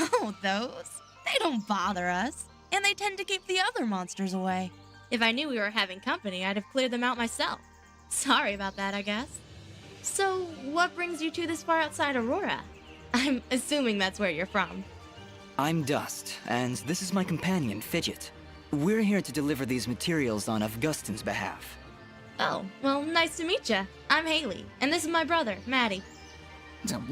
Oh, those? They don't bother us. And they tend to keep the other monsters away. If I knew we were having company, I'd have cleared them out myself. Sorry about that, I guess. So, what brings you two this far outside Aurora? I'm assuming that's where you're from. I'm Dust, and this is my companion, Fidget. We're here to deliver these materials on Augustin's behalf. Oh, well, nice to meet you. I'm Haley, and this is my brother, Maddie. Don't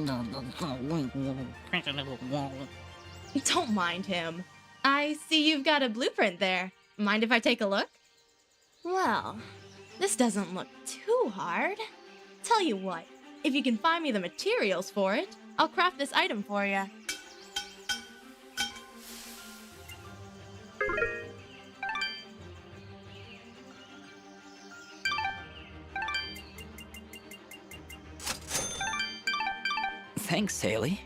mind him. I see you've got a blueprint there. Mind if I take a look? Well, this doesn't look too hard. Tell you what, if you can find me the materials for it, I'll craft this item for you. Thanks, Haley.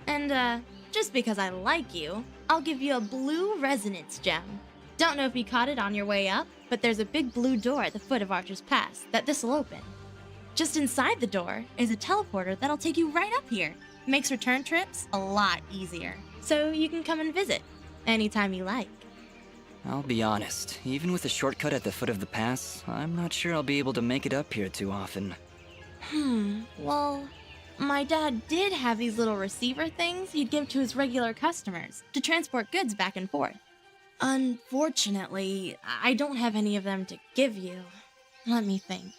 And, just because I like you, I'll give you a blue resonance gem. Don't know if you caught it on your way up, but there's a big blue door at the foot of Archer's Pass that this'll open. Just inside the door is a teleporter that'll take you right up here. Makes return trips a lot easier. So you can come and visit anytime you like. I'll be honest, even with a shortcut at the foot of the pass, I'm not sure I'll be able to make it up here too often. Well, my dad did have these little receiver things he'd give to his regular customers to transport goods back and forth. Unfortunately, I don't have any of them to give you. Let me think.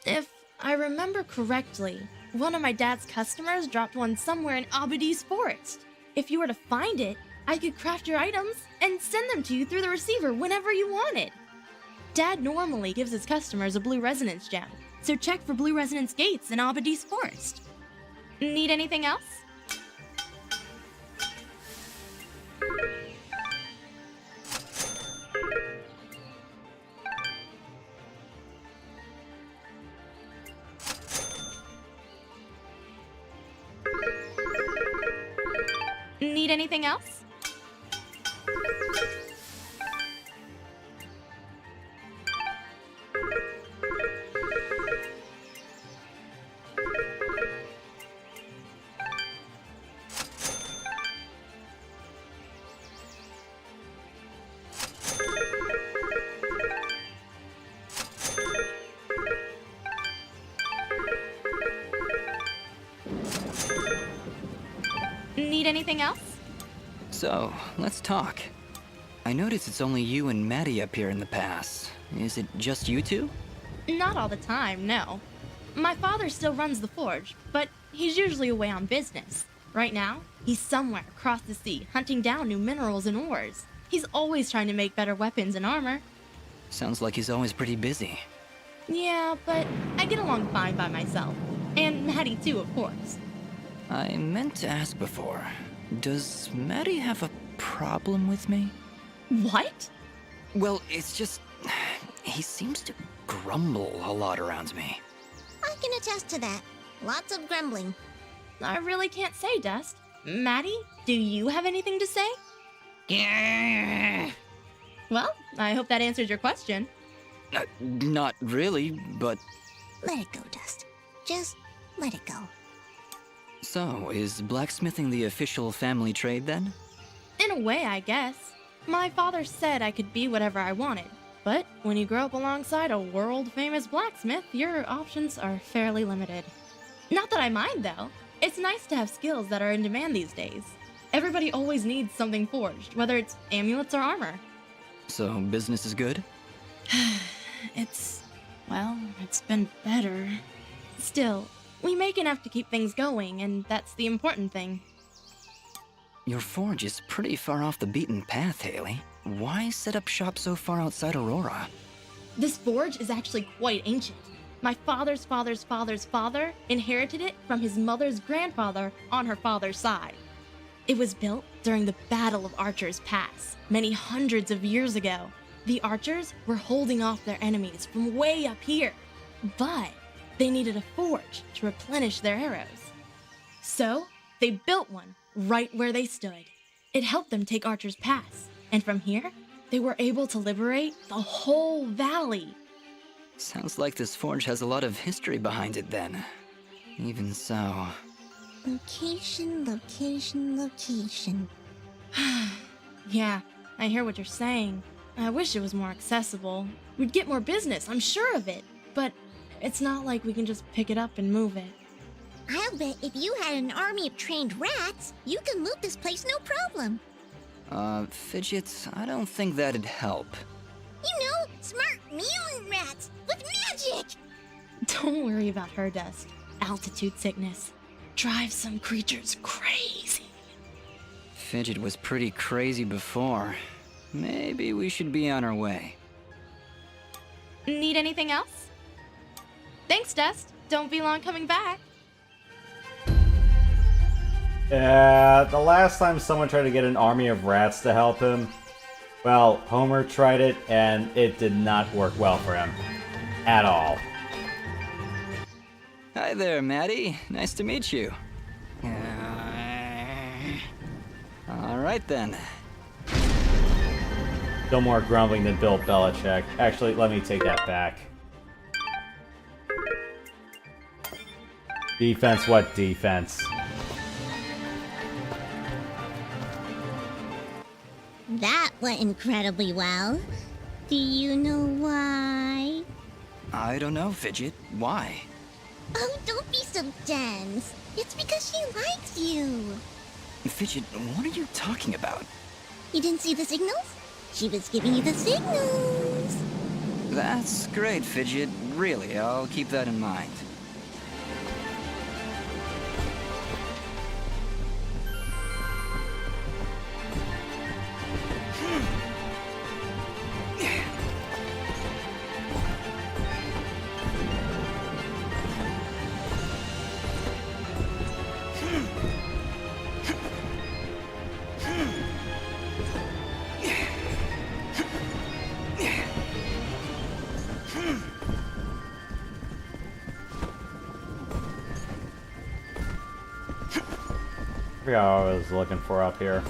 If I remember correctly, one of my dad's customers dropped one somewhere in Abadi's forest. If you were to find it, I could craft your items and send them to you through the receiver whenever you wanted. Dad normally gives his customers a blue resonance gem, so check for blue resonance gates in Abadi's forest. Need anything else? Need anything else? Need anything else? So, let's talk. I notice it's only you and Maddie up here in the pass. Is it just you two? Not all the time, no. My father still runs the forge, but he's usually away on business. Right now, he's somewhere across the sea hunting down new minerals and ores. He's always trying to make better weapons and armor. Sounds like he's always pretty busy. Yeah, but I get along fine by myself. And Maddie too, of course. I meant to ask before. Does Maddie have a problem with me? What? Well, it's just... he seems to grumble a lot around me. I can attest to that. Lots of grumbling. I really can't say, Dust. Maddie, do you have anything to say? Yeah. Well, I hope that answers your question. Not really, but... Let it go, Dust. Just let it go. So, is blacksmithing the official family trade then? In a way, I guess. My father said I could be whatever I wanted. But when you grow up alongside a world-famous blacksmith, your options are fairly limited. Not that I mind, though. It's nice to have skills that are in demand these days. Everybody always needs something forged, whether it's amulets or armor. So, business is good? It's been better. Still, we make enough to keep things going, and that's the important thing. Your forge is pretty far off the beaten path, Haley. Why set up shop so far outside Aurora? This forge is actually quite ancient. My father's father's father's father inherited it from his mother's grandfather on her father's side. It was built during the Battle of Archer's Pass, many hundreds of years ago. The archers were holding off their enemies from way up here, but they needed a forge to replenish their arrows. So, they built one right where they stood. It helped them take Archer's Pass, and from here, they were able to liberate the whole valley. Sounds like this forge has a lot of history behind it then. Even so... Location, location, location. Yeah, I hear what you're saying. I wish it was more accessible. We'd get more business, I'm sure of it. But it's not like we can just pick it up and move it. I'll bet if you had an army of trained rats, you can loot this place no problem. Fidget, I don't think that'd help. You know, smart mutant rats with magic! Don't worry about her, Dust. Altitude sickness drives some creatures crazy. Fidget was pretty crazy before. Maybe we should be on our way. Need anything else? Thanks, Dust. Don't be long coming back. The last time someone tried to get an army of rats to help him, well, Homer tried it, and it did not work well for him. At all. Hi there, Maddie. Nice to meet you. Alright then. Still more grumbling than Bill Belichick. Actually, let me take that back. Defense, what defense? That went incredibly well. Do you know why? I don't know, Fidget. Why? Oh, don't be so dense. It's because she likes you. Fidget, what are you talking about? You didn't see the signals? She was giving you the signals. That's great, Fidget. Really, I'll keep that in mind. I forgot what I was looking for up here.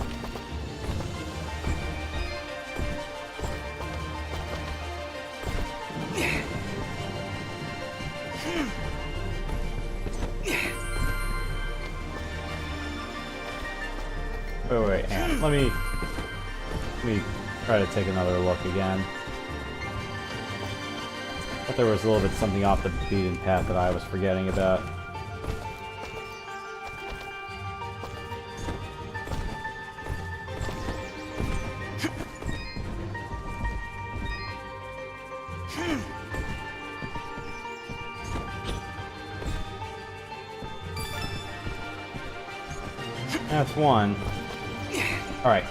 Wait, hang on. Let me try to take another look again. I thought there was a little bit something off the beaten path that I was forgetting about. That's one. Alright.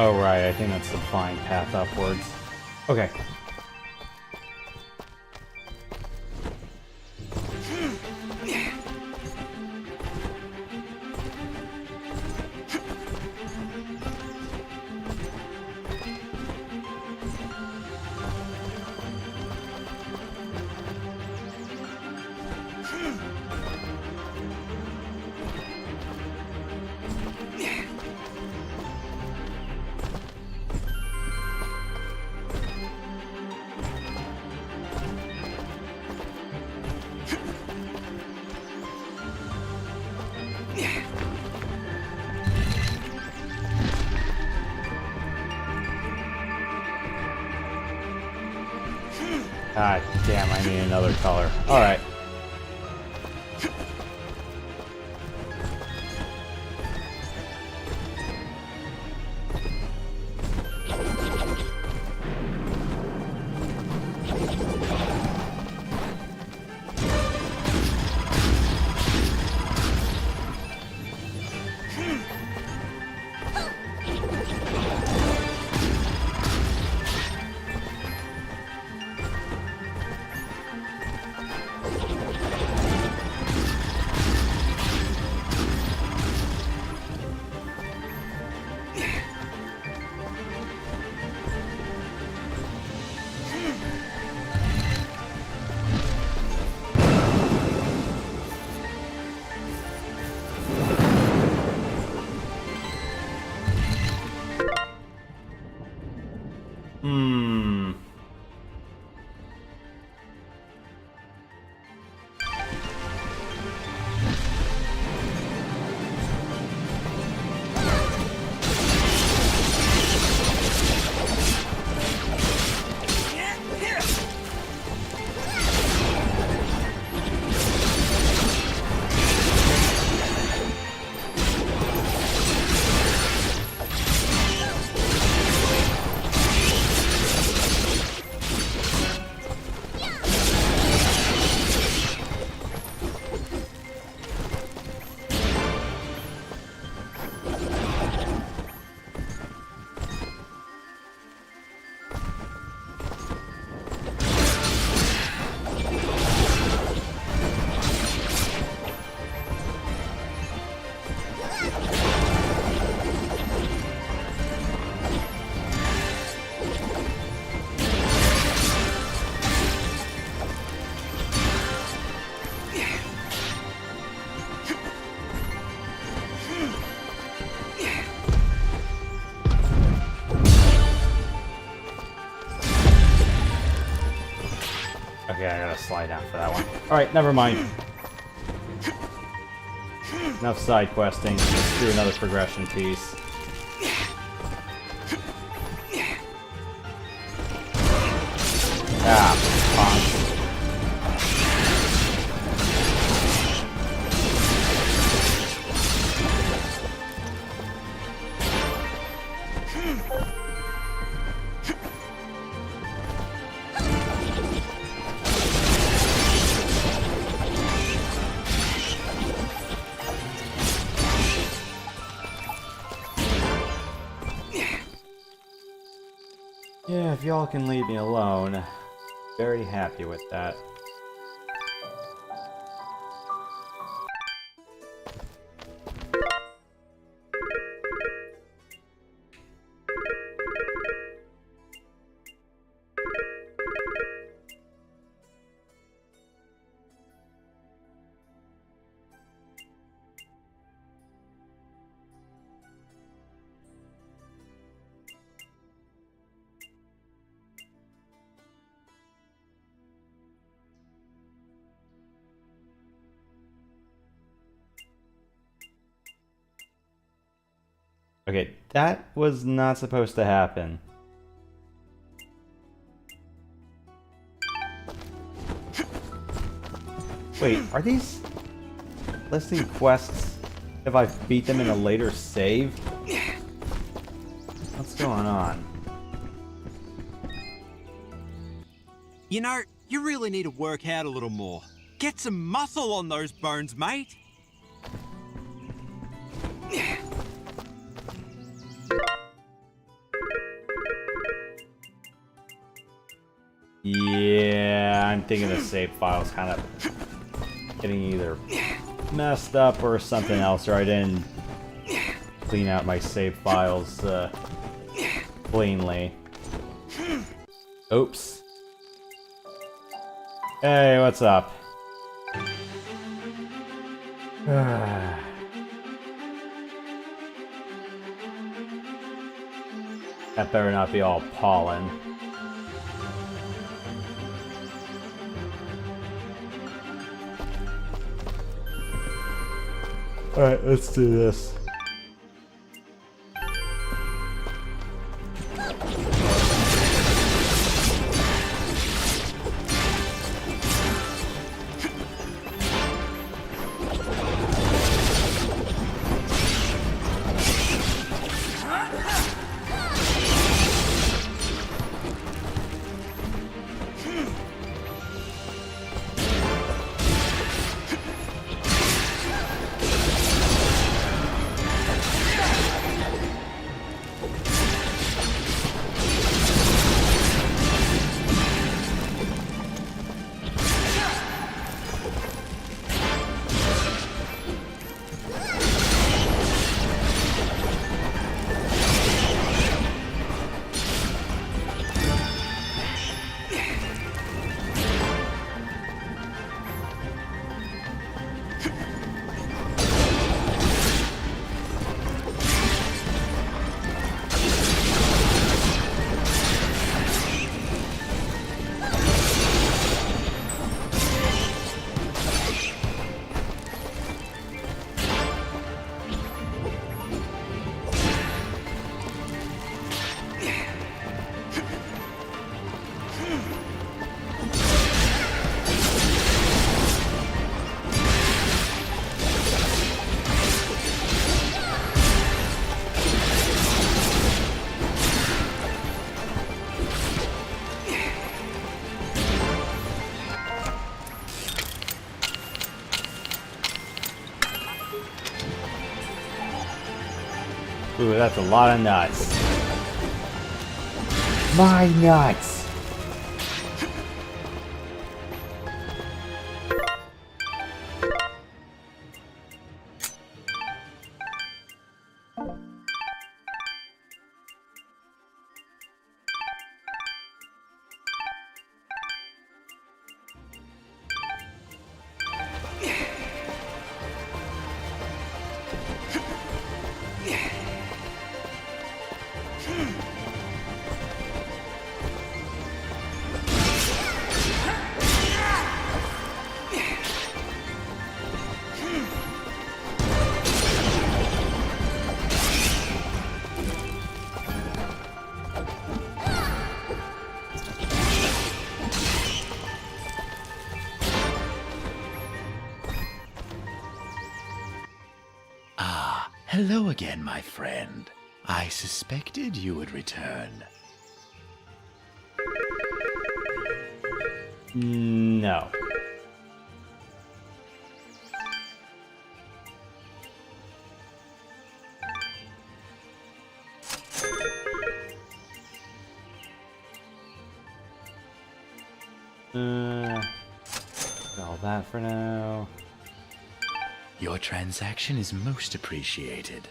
Oh, right, I think that's the fine path upwards. Okay. Ah, damn, I need another color. Alright. Hmm. Okay, I gotta slide down for that one. Alright, never mind. Enough side questing. Let's do another progression piece. Ah, punk. Yeah, if y'all can leave me alone, very happy with that. Okay, that was not supposed to happen. Wait, are these listing quests if I beat them in a later save? What's going on? You know, you really need to work out a little more. Get some muscle on those bones, mate. Yeah, I'm thinking the save file's kind of getting either messed up or something else, or I didn't clean out my save files cleanly. Oops. Hey, what's up? That better not be all pollen. Alright, let's do this. Ooh, that's a lot of nuts. My nuts! Hello again, my friend. I suspected you would return. No. All that for now. Your transaction is most appreciated.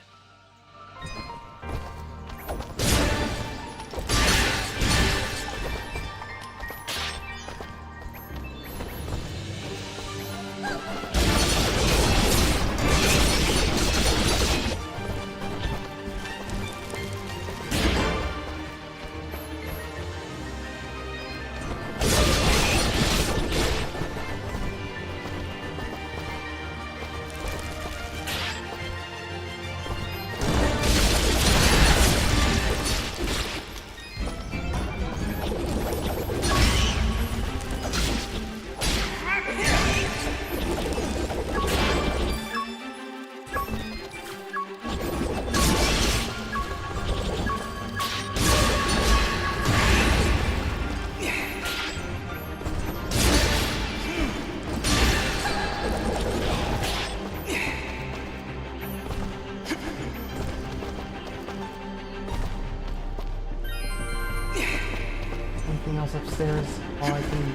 anything else upstairs while I can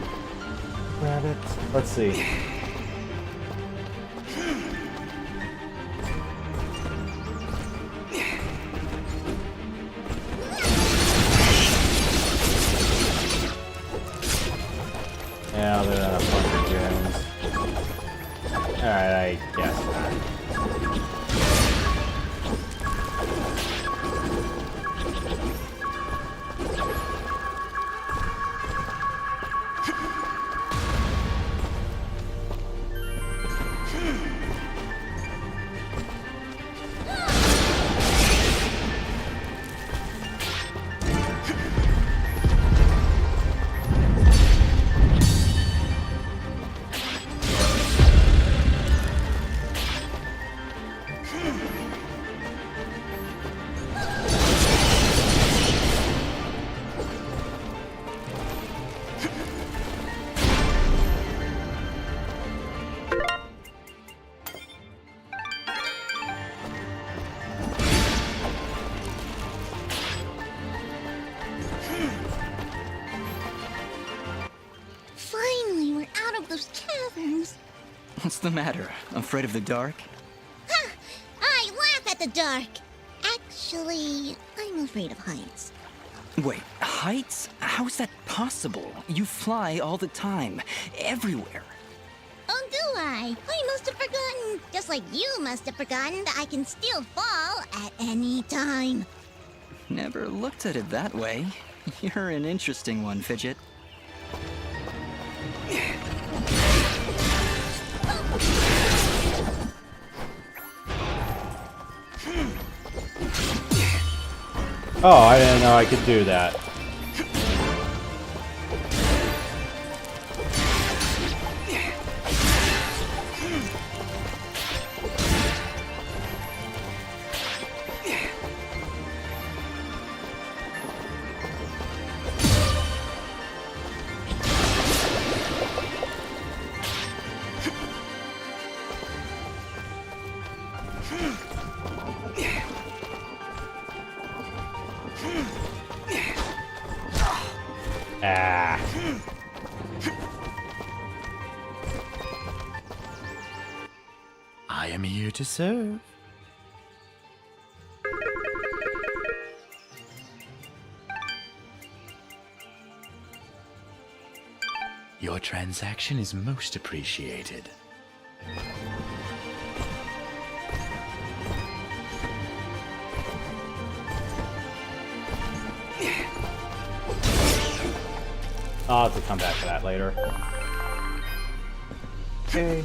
grab it? Let's see. Yeah, other than a bunch of gems. Alright, I guess not. Finally, we're out of those caverns. What's the matter? Afraid of the dark? Ha! I laugh at the dark. Actually, I'm afraid of heights. Wait, heights? How's that possible? You fly all the time, everywhere. Oh, do I? I must have forgotten. Just like you must have forgotten that I can still fall at any time. Never looked at it that way. You're an interesting one, Fidget. Oh, I didn't know I could do that. Ah. I am here to serve. Your transaction is most appreciated. I'll have to come back to that later. Okay.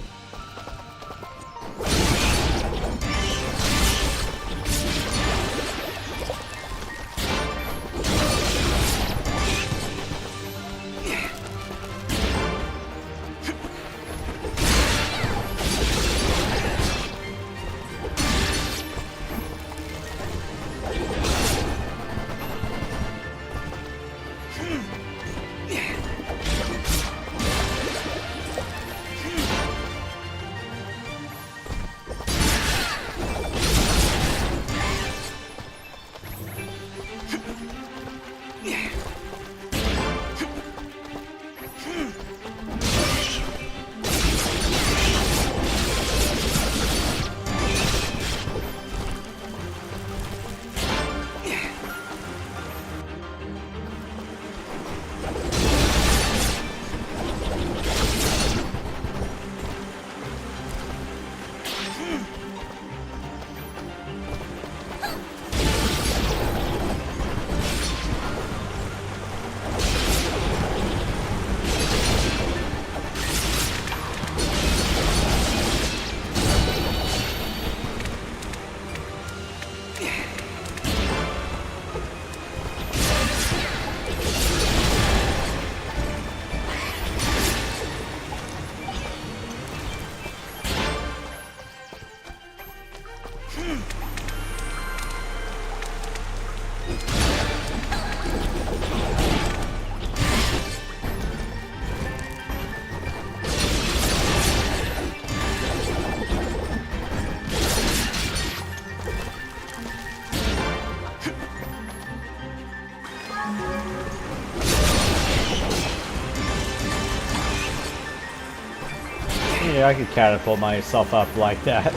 Yeah, I could catapult myself up like that.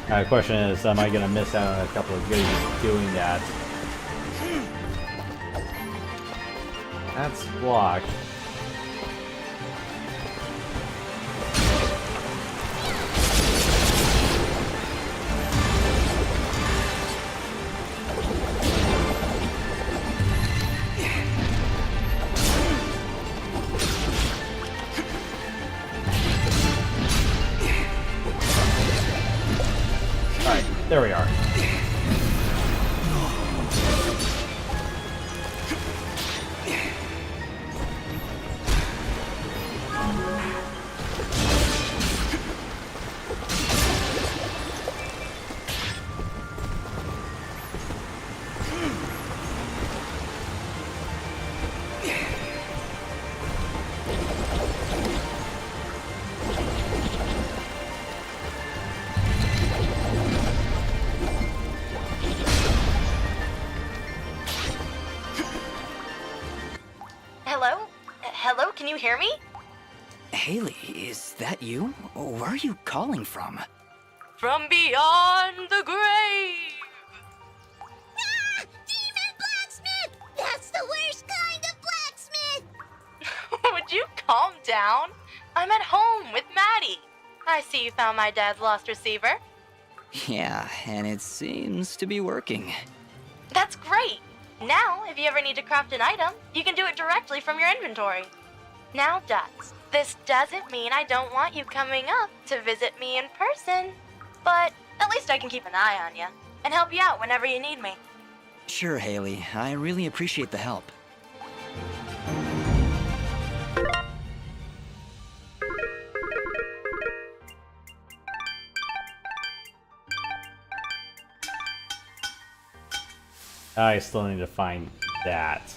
The question is, am I gonna miss out on a couple of goodies doing that? That's blocked. Alright, there we are. Hello? Hello, can you hear me? Haley, is that you? Where are you calling from? From beyond the grave! Ah! Demon blacksmith! That's the worst kind of blacksmith! Would you calm down? I'm at home with Maddie. I see you found my dad's lost receiver. Yeah, and it seems to be working. That's great! Now, if you ever need to craft an item, you can do it directly from your inventory. Now, Dots, this doesn't mean I don't want you coming up to visit me in person, but at least I can keep an eye on you and help you out whenever you need me. Sure, Haley. I really appreciate the help. I still need to find that.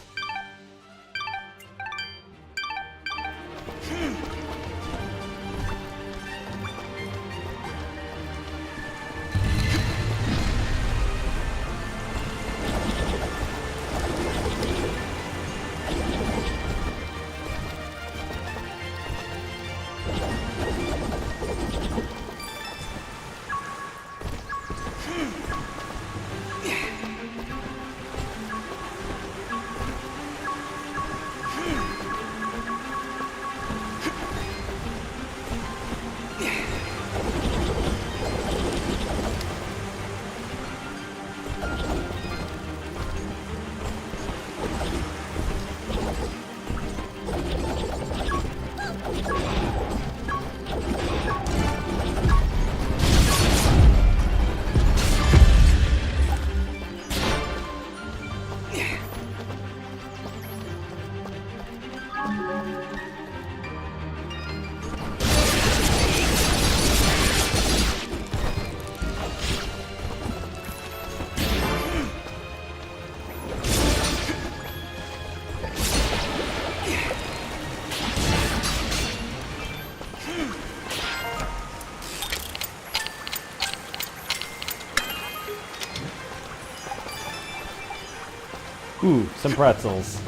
Ooh, some pretzels.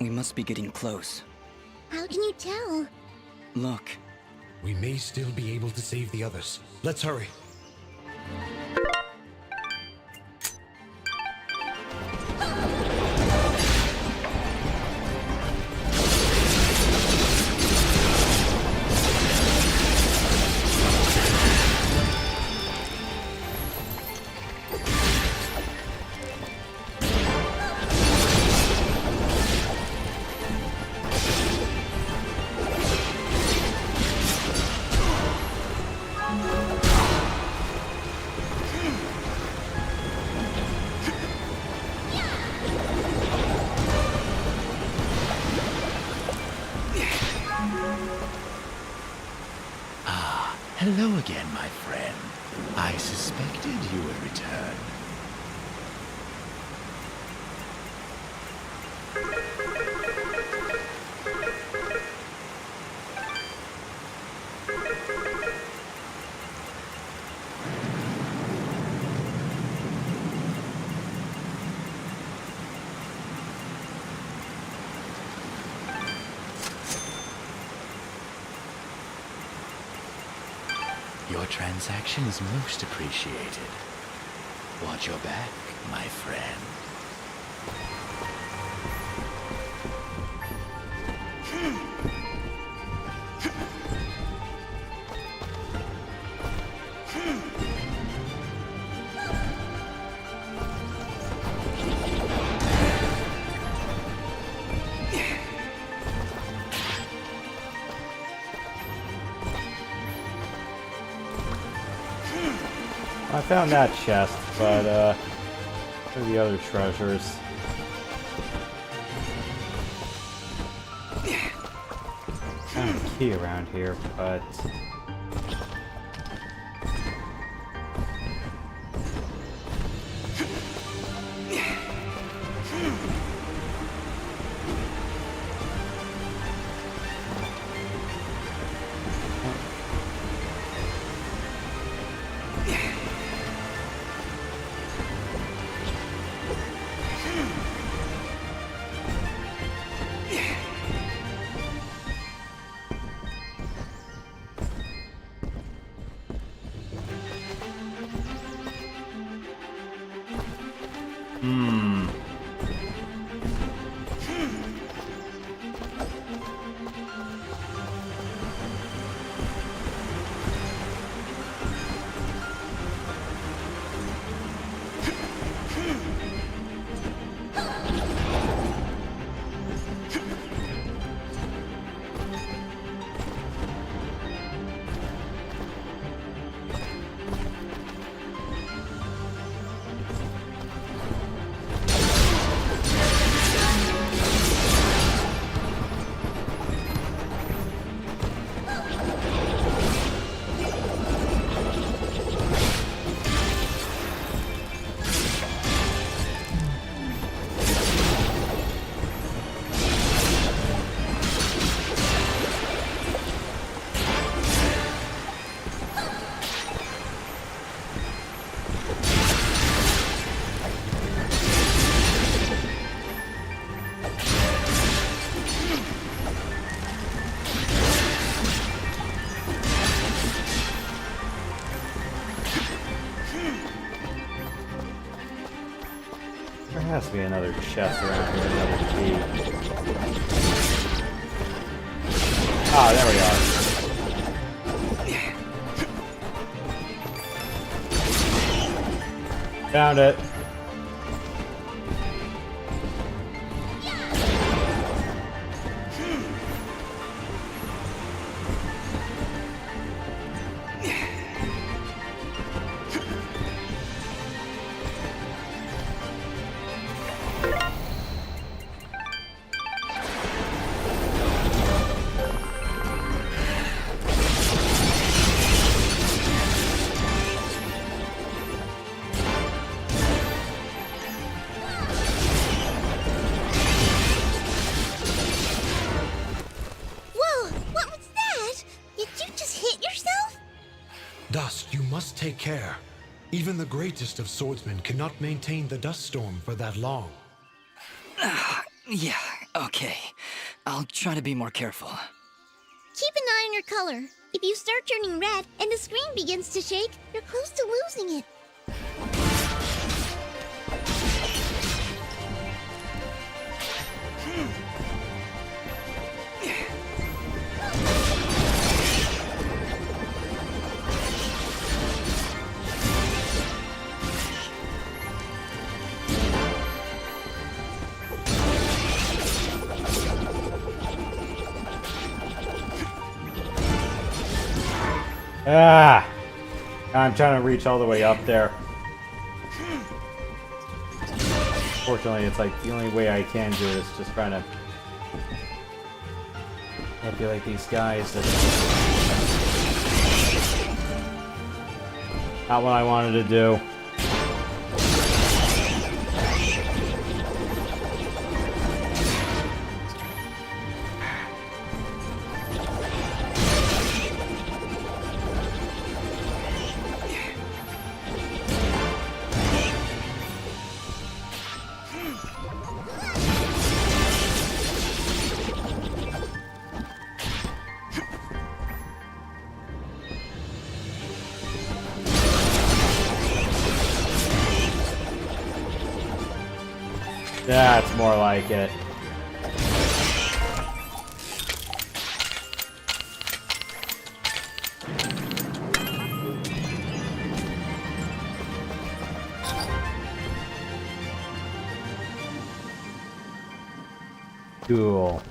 We must be getting close. How can you tell? Look. We may still be able to save the others. Let's hurry. Hello again, my friend. I suspected you would return. Your transaction is most appreciated. Watch your back, my friend. I found that chest, but what are the other treasures? Found a key around here, but there has to be another chest around here, another key. Ah, there we are. Found it. Dust, you must take care. Even the greatest of swordsmen cannot maintain the dust storm for that long. Yeah, okay. I'll try to be more careful. Keep an eye on your color. If you start turning red and the screen begins to shake, you're close to losing it. Ah! I'm trying to reach all the way up there. Fortunately, it's like the only way I can do it is just trying to manipulate these guys. Not what I wanted to do. That's more like it. Cool.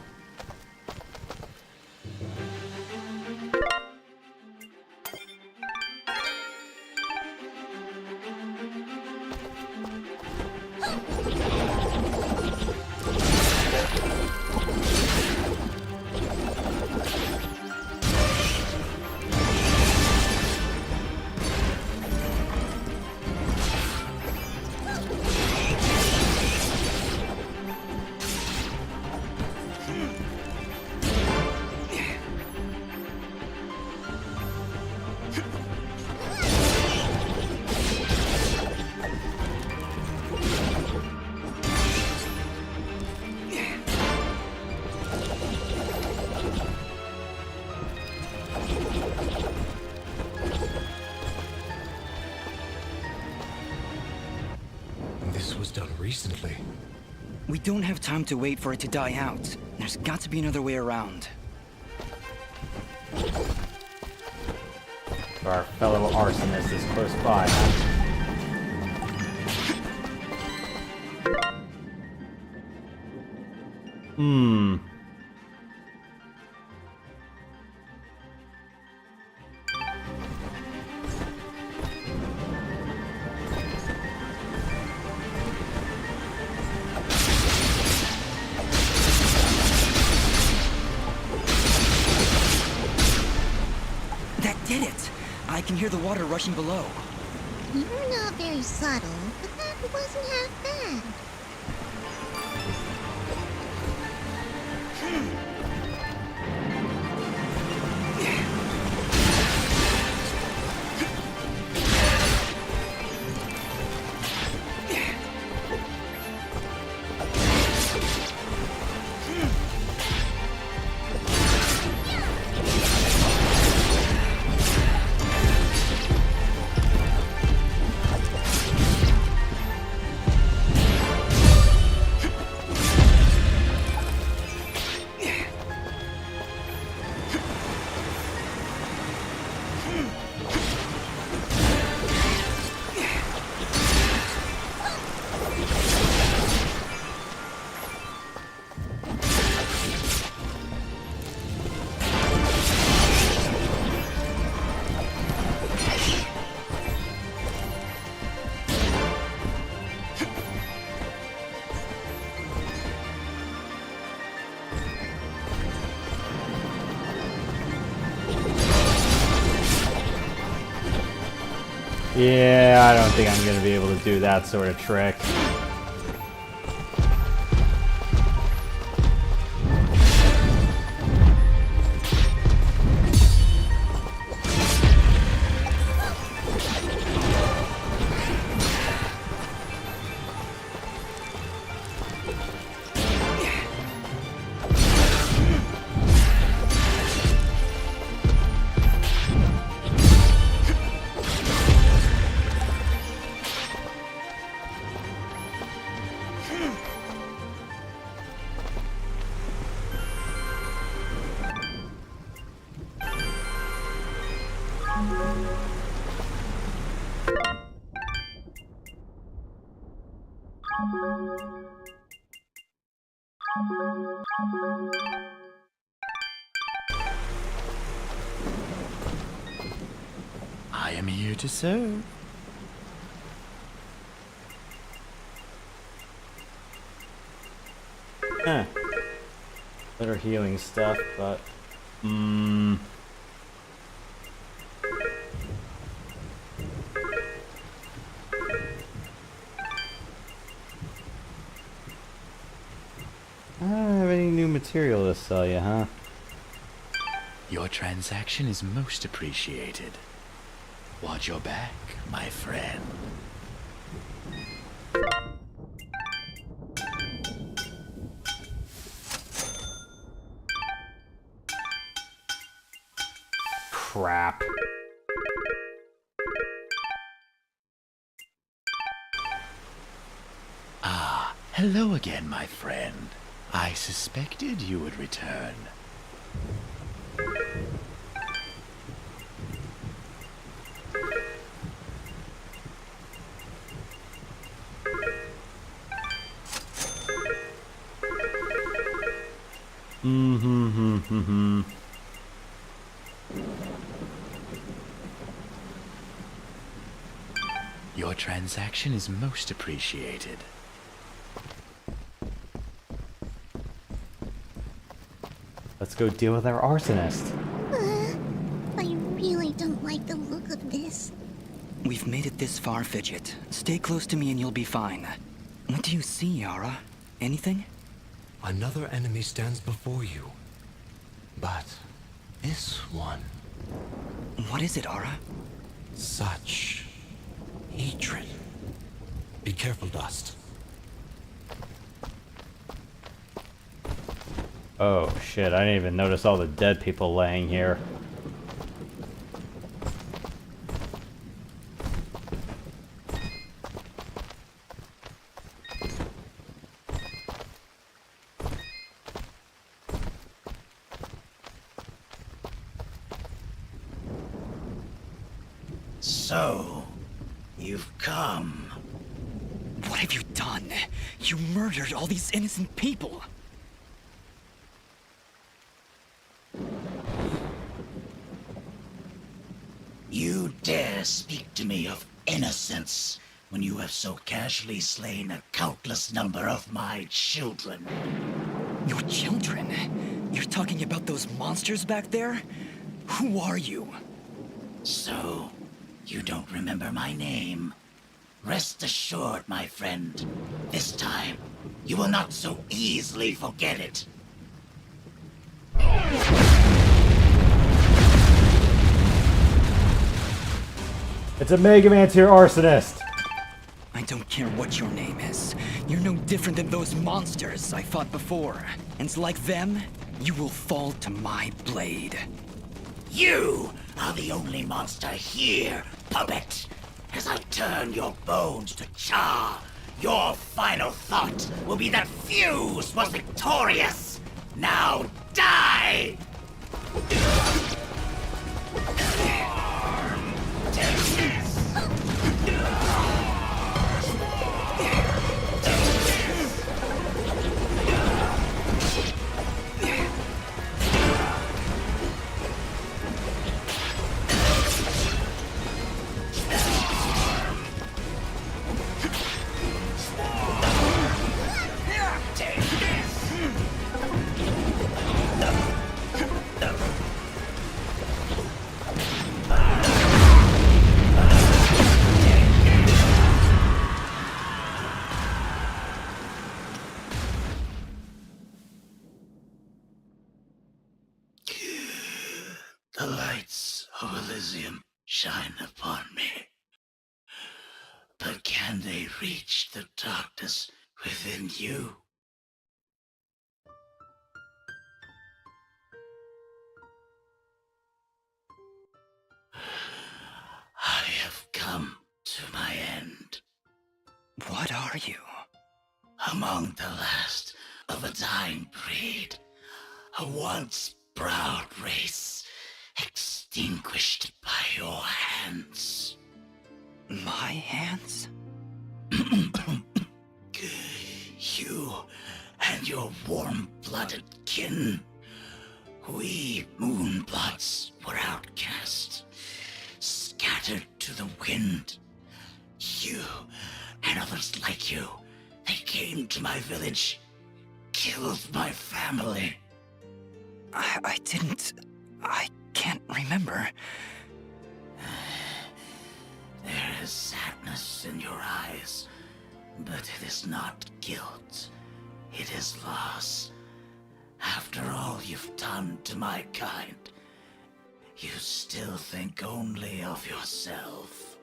This was done recently. We don't have time to wait for it to die out. There's got to be another way around. Our fellow arsonist is close by. That did it! I can hear the water rushing below. You're not very subtle, but that wasn't half bad. Yeah, I don't think I'm gonna be able to do that sort of trick. I am here to serve. Huh. Better healing stuff, but... material to sell you, huh? Your transaction is most appreciated. Watch your back, my friend. Crap. Ah, hello again, my friend. I suspected you would return. Your transaction is most appreciated. Let's go deal with our arsonist. I really don't like the look of this. We've made it this far, Fidget. Stay close to me and you'll be fine. What do you see, Yara? Anything? Another enemy stands before you. But this one... What is it, Ara? Such hatred. Be careful, Dust. Oh shit, I didn't even notice all the dead people laying here. So, you've come. What have you done? You murdered all these innocent people. You dare speak to me of innocence when you have so casually slain a countless number of my children. Your children? You're talking about those monsters back there? Who are you? So, you don't remember my name? Rest assured, my friend, this time you will not so easily forget it. It's a Mega Man tier arsonist! I don't care what your name is. You're no different than those monsters I fought before. And like them, you will fall to my blade. You are the only monster here, puppet. As I turn your bones to char, your final thought will be that Fuse was victorious. Now die! The lights of Elysium shine upon me. But can they reach the darkness within you? I have come to my end. What are you? Among the last of a dying breed, a once proud race, extinguished by your hands. My hands? You and your warm-blooded kin. We Moonblots were outcast, scattered to the wind. You and others like you, they came to my village, killed my family. I didn't... I can't remember. There is sadness in your eyes, but it is not guilt. It is loss. After all you've done to my kind, you still think only of yourself.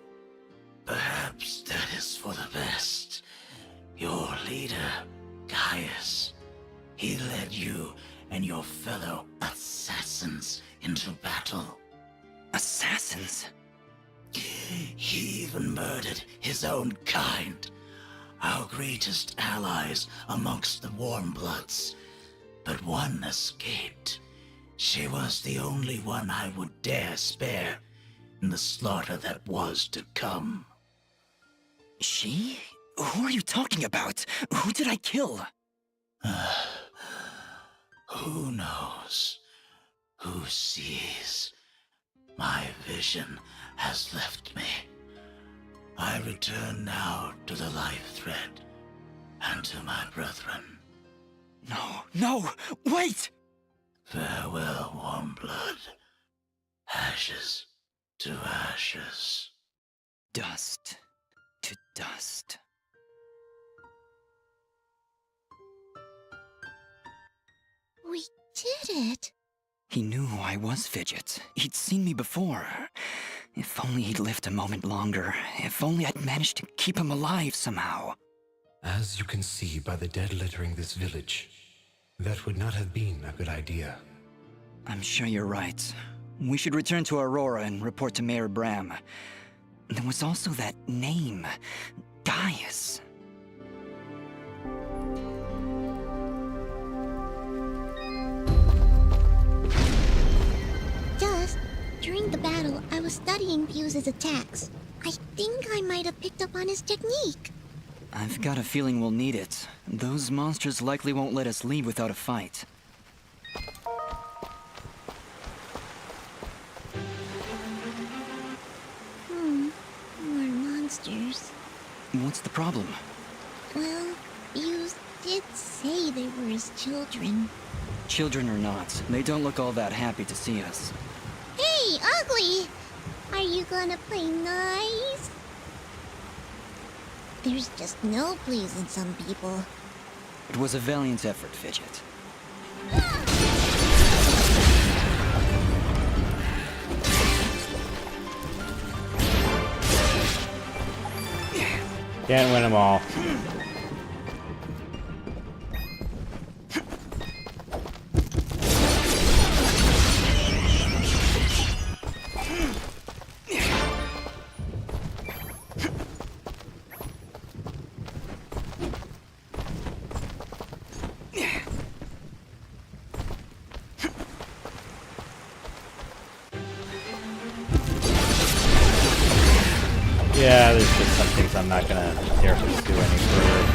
Perhaps that is for the best. Your leader, Gaius, he led you and your fellow assassins into battle. Assassins? He even murdered his own kind, our greatest allies amongst the Warmbloods. But one escaped. She was the only one I would dare spare in the slaughter that was to come. She? Who are you talking about? Who did I kill? Who knows? Who sees? My vision has left me. I return now to the life thread and to my brethren. No, wait! Farewell, Warmblood. Ashes to ashes. Dust to dust. We did it. He knew who I was, Fidget. He'd seen me before. If only he'd lived a moment longer. If only I'd managed to keep him alive somehow. As you can see by the dead littering this village, that would not have been a good idea. I'm sure you're right. We should return to Aurora and report to Mayor Bram. There was also that name, Gaius. Just during the battle, I was studying Fuse's attacks. I think I might have picked up on his technique. I've got a feeling we'll need it. Those monsters likely won't let us leave without a fight. More monsters. What's the problem? Well, Fuse did say they were his children. Children or not, they don't look all that happy to see us. Hey, Ugly! Are you gonna play nice? There's just no pleasing some people. It was a valiant effort, Fidget. Can't win them all. Yeah, there's just some things I'm not gonna dare pursue any further.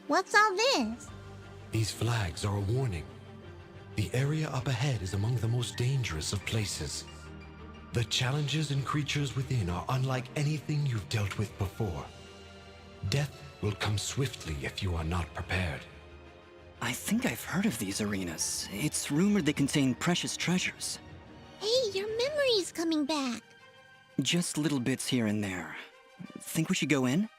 What's all this? These flags are a warning. The area up ahead is among the most dangerous of places. The challenges and creatures within are unlike anything you've dealt with before. Death will come swiftly if you are not prepared. I think I've heard of these arenas. It's rumored they contain precious treasures. Hey, your memory's coming back. Just little bits here and there. Think we should go in?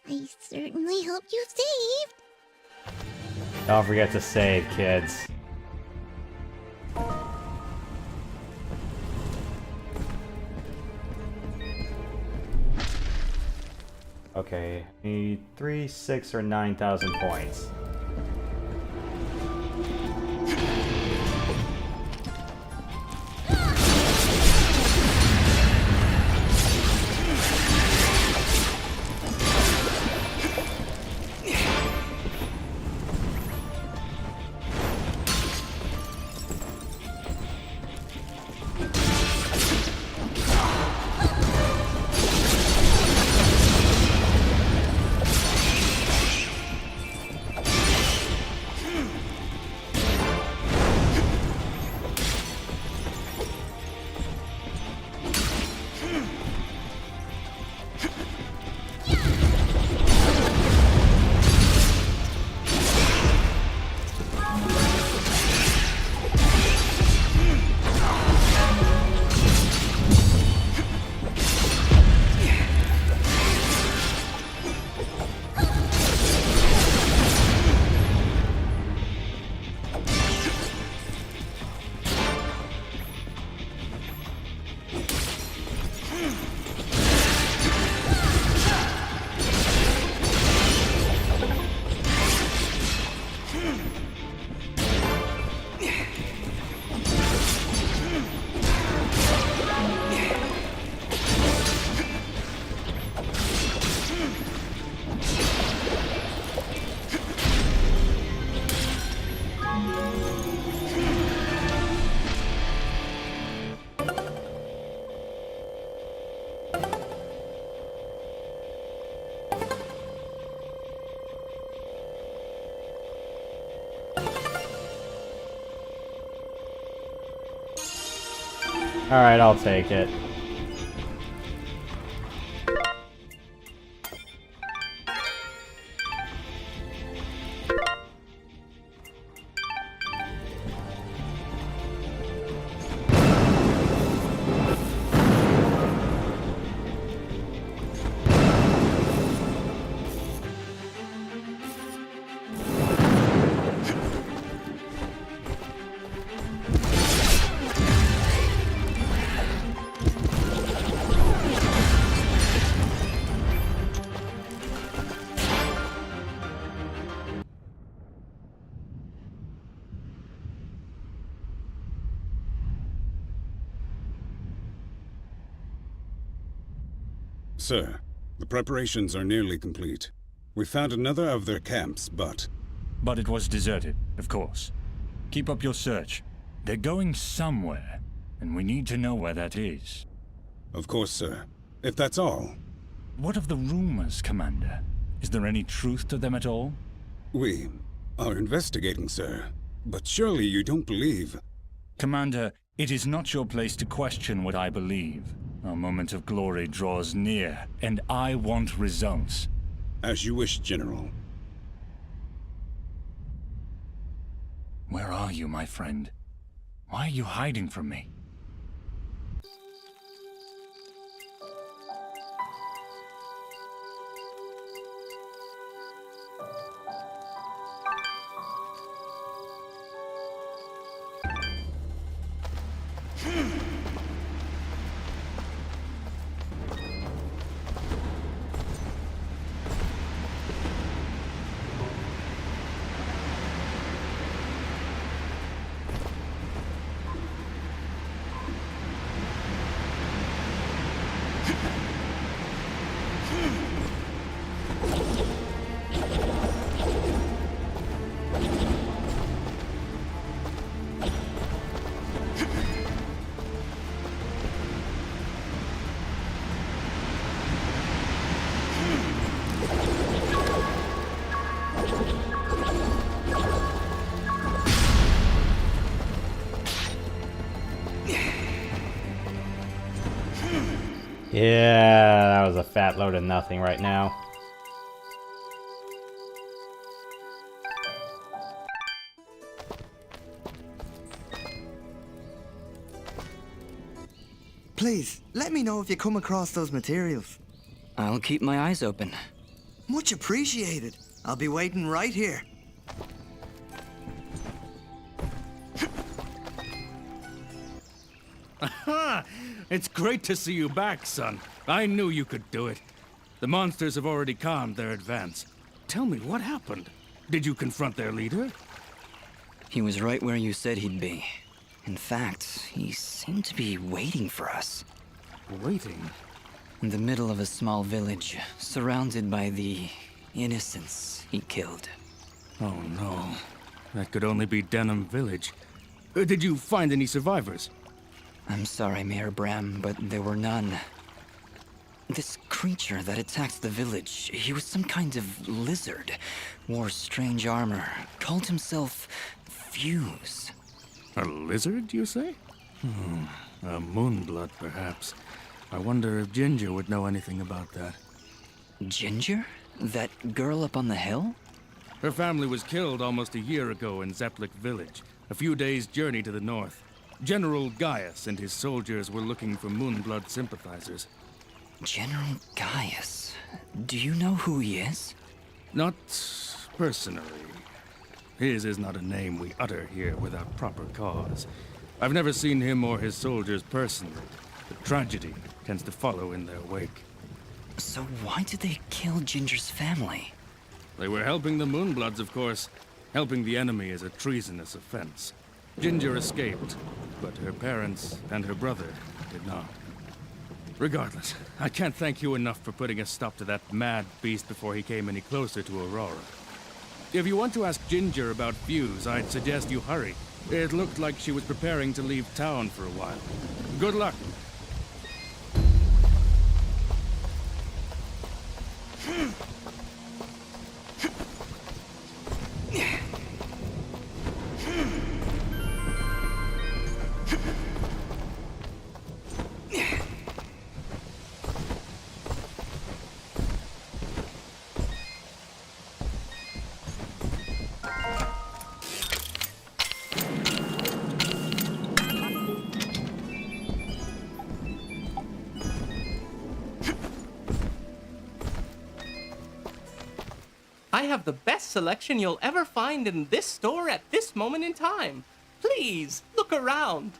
I certainly hope you saved. Don't forget to save, kids. Okay, need 3, 6, or 9,000 points. Alright, I'll take it. Sir, the preparations are nearly complete. We found another of their camps, but... But it was deserted, of course. Keep up your search. They're going somewhere, and we need to know where that is. Of course, sir. If that's all. What of the rumors, Commander? Is there any truth to them at all? We are investigating, sir. But surely you don't believe... Commander, it is not your place to question what I believe. Our moment of glory draws near, and I want results. As you wish, General. Where are you, my friend? Why are you hiding from me? Yeah, that was a fat load of nothing right now. Please, let me know if you come across those materials. I'll keep my eyes open. Much appreciated. I'll be waiting right here. Aha! It's great to see you back, son. I knew you could do it. The monsters have already calmed their advance. Tell me, what happened? Did you confront their leader? He was right where you said he'd be. In fact, he seemed to be waiting for us. Waiting? In the middle of a small village, surrounded by the innocents he killed. Oh no. That could only be Denham Village. Did you find any survivors? I'm sorry, Mayor Bram, but there were none. This creature that attacked the village, he was some kind of lizard, wore strange armor, called himself Fuse. A lizard, you say? A moonblood, perhaps. I wonder if Ginger would know anything about that. Ginger? That girl up on the hill? Her family was killed almost a year ago in Zepplik village, a few days' journey to the north. General Gaius and his soldiers were looking for Moonblood sympathizers. General Gaius? Do you know who he is? Not personally. His is not a name we utter here without proper cause. I've never seen him or his soldiers personally, but tragedy tends to follow in their wake. So why did they kill Ginger's family? They were helping the Moonbloods, of course. Helping the enemy is a treasonous offense. Ginger escaped, but her parents and her brother did not. Regardless, I can't thank you enough for putting a stop to that mad beast before he came any closer to Aurora. If you want to ask Ginger about Fuse, I'd suggest you hurry. It looked like she was preparing to leave town for a while. Good luck. I have the best selection you'll ever find in this store at this moment in time. Please, look around.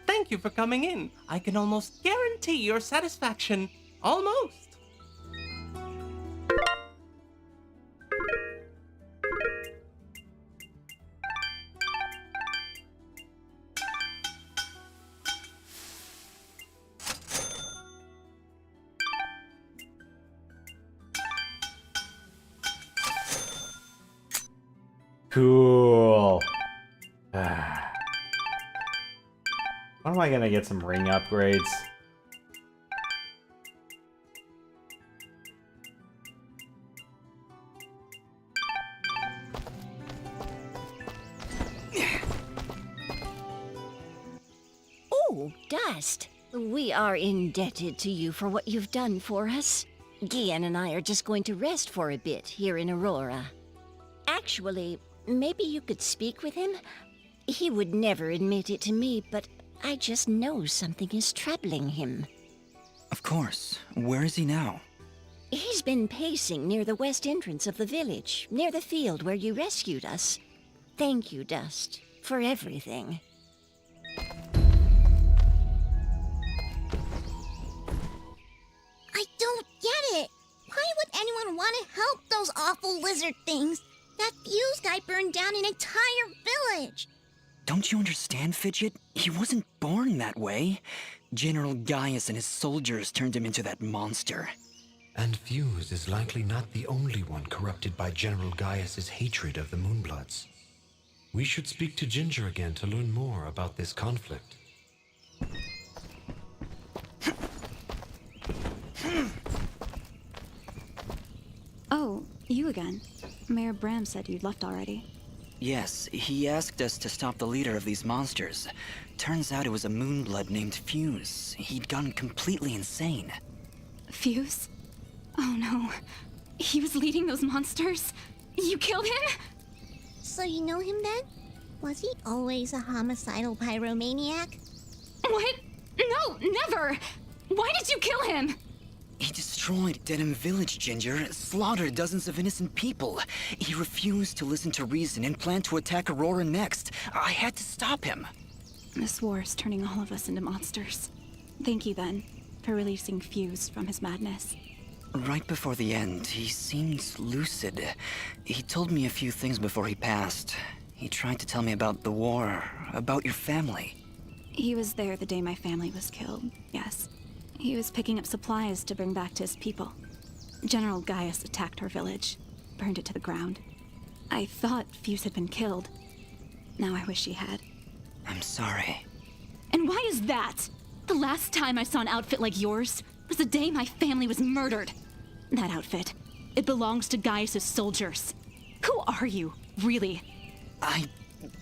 Thank you for coming in. I can almost guarantee your satisfaction. Almost. Cool. When am I gonna get some ring upgrades? Oh, Dust. We are indebted to you for what you've done for us. Gian and I are just going to rest for a bit here in Aurora. Actually, maybe you could speak with him? He would never admit it to me, but I just know something is troubling him. Of course. Where is he now? He's been pacing near the west entrance of the village, near the field where you rescued us. Thank you, Dust, for everything. I don't get it. Why would anyone want to help those awful lizard things? That fuse guy burned down an entire village. Don't you understand, Fidget? He wasn't born that way. General Gaius and his soldiers turned him into that monster. And Fuse is likely not the only one corrupted by General Gaius's hatred of the Moonbloods. We should speak to Ginger again to learn more about this conflict. Oh, you again. Mayor Bram said you'd left already. Yes, he asked us to stop the leader of these monsters. Turns out it was a Moonblood named Fuse. He'd gone completely insane. Fuse? Oh no. He was leading those monsters? You killed him? So you know him then? Was he always a homicidal pyromaniac? What? No, never! Why did you kill him? He destroyed Dedham Village, Ginger, slaughtered dozens of innocent people. He refused to listen to reason and planned to attack Aurora next. I had to stop him. This war is turning all of us into monsters. Thank you, then, for releasing Fuse from his madness. Right before the end, he seemed lucid. He told me a few things before he passed. He tried to tell me about the war, about your family. He was there the day my family was killed, yes. He was picking up supplies to bring back to his people. General Gaius attacked our village, burned it to the ground. I thought Fuse had been killed. Now I wish he had. I'm sorry. And why is that? The last time I saw an outfit like yours was the day my family was murdered. That outfit, it belongs to Gaius's soldiers. Who are you, really? I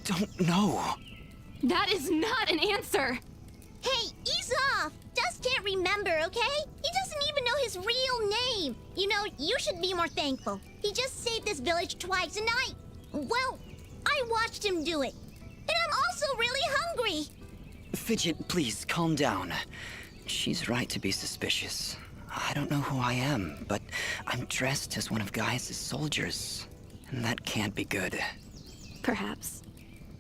don't know. That is not an answer! Hey, ease off! Dust can't remember, okay? He doesn't even know his real name. You know, you should be more thankful. He just saved this village twice, and well, I watched him do it. And I'm also really hungry. Fidget, please, calm down. She's right to be suspicious. I don't know who I am, but I'm dressed as one of Gaius' soldiers. And that can't be good. Perhaps.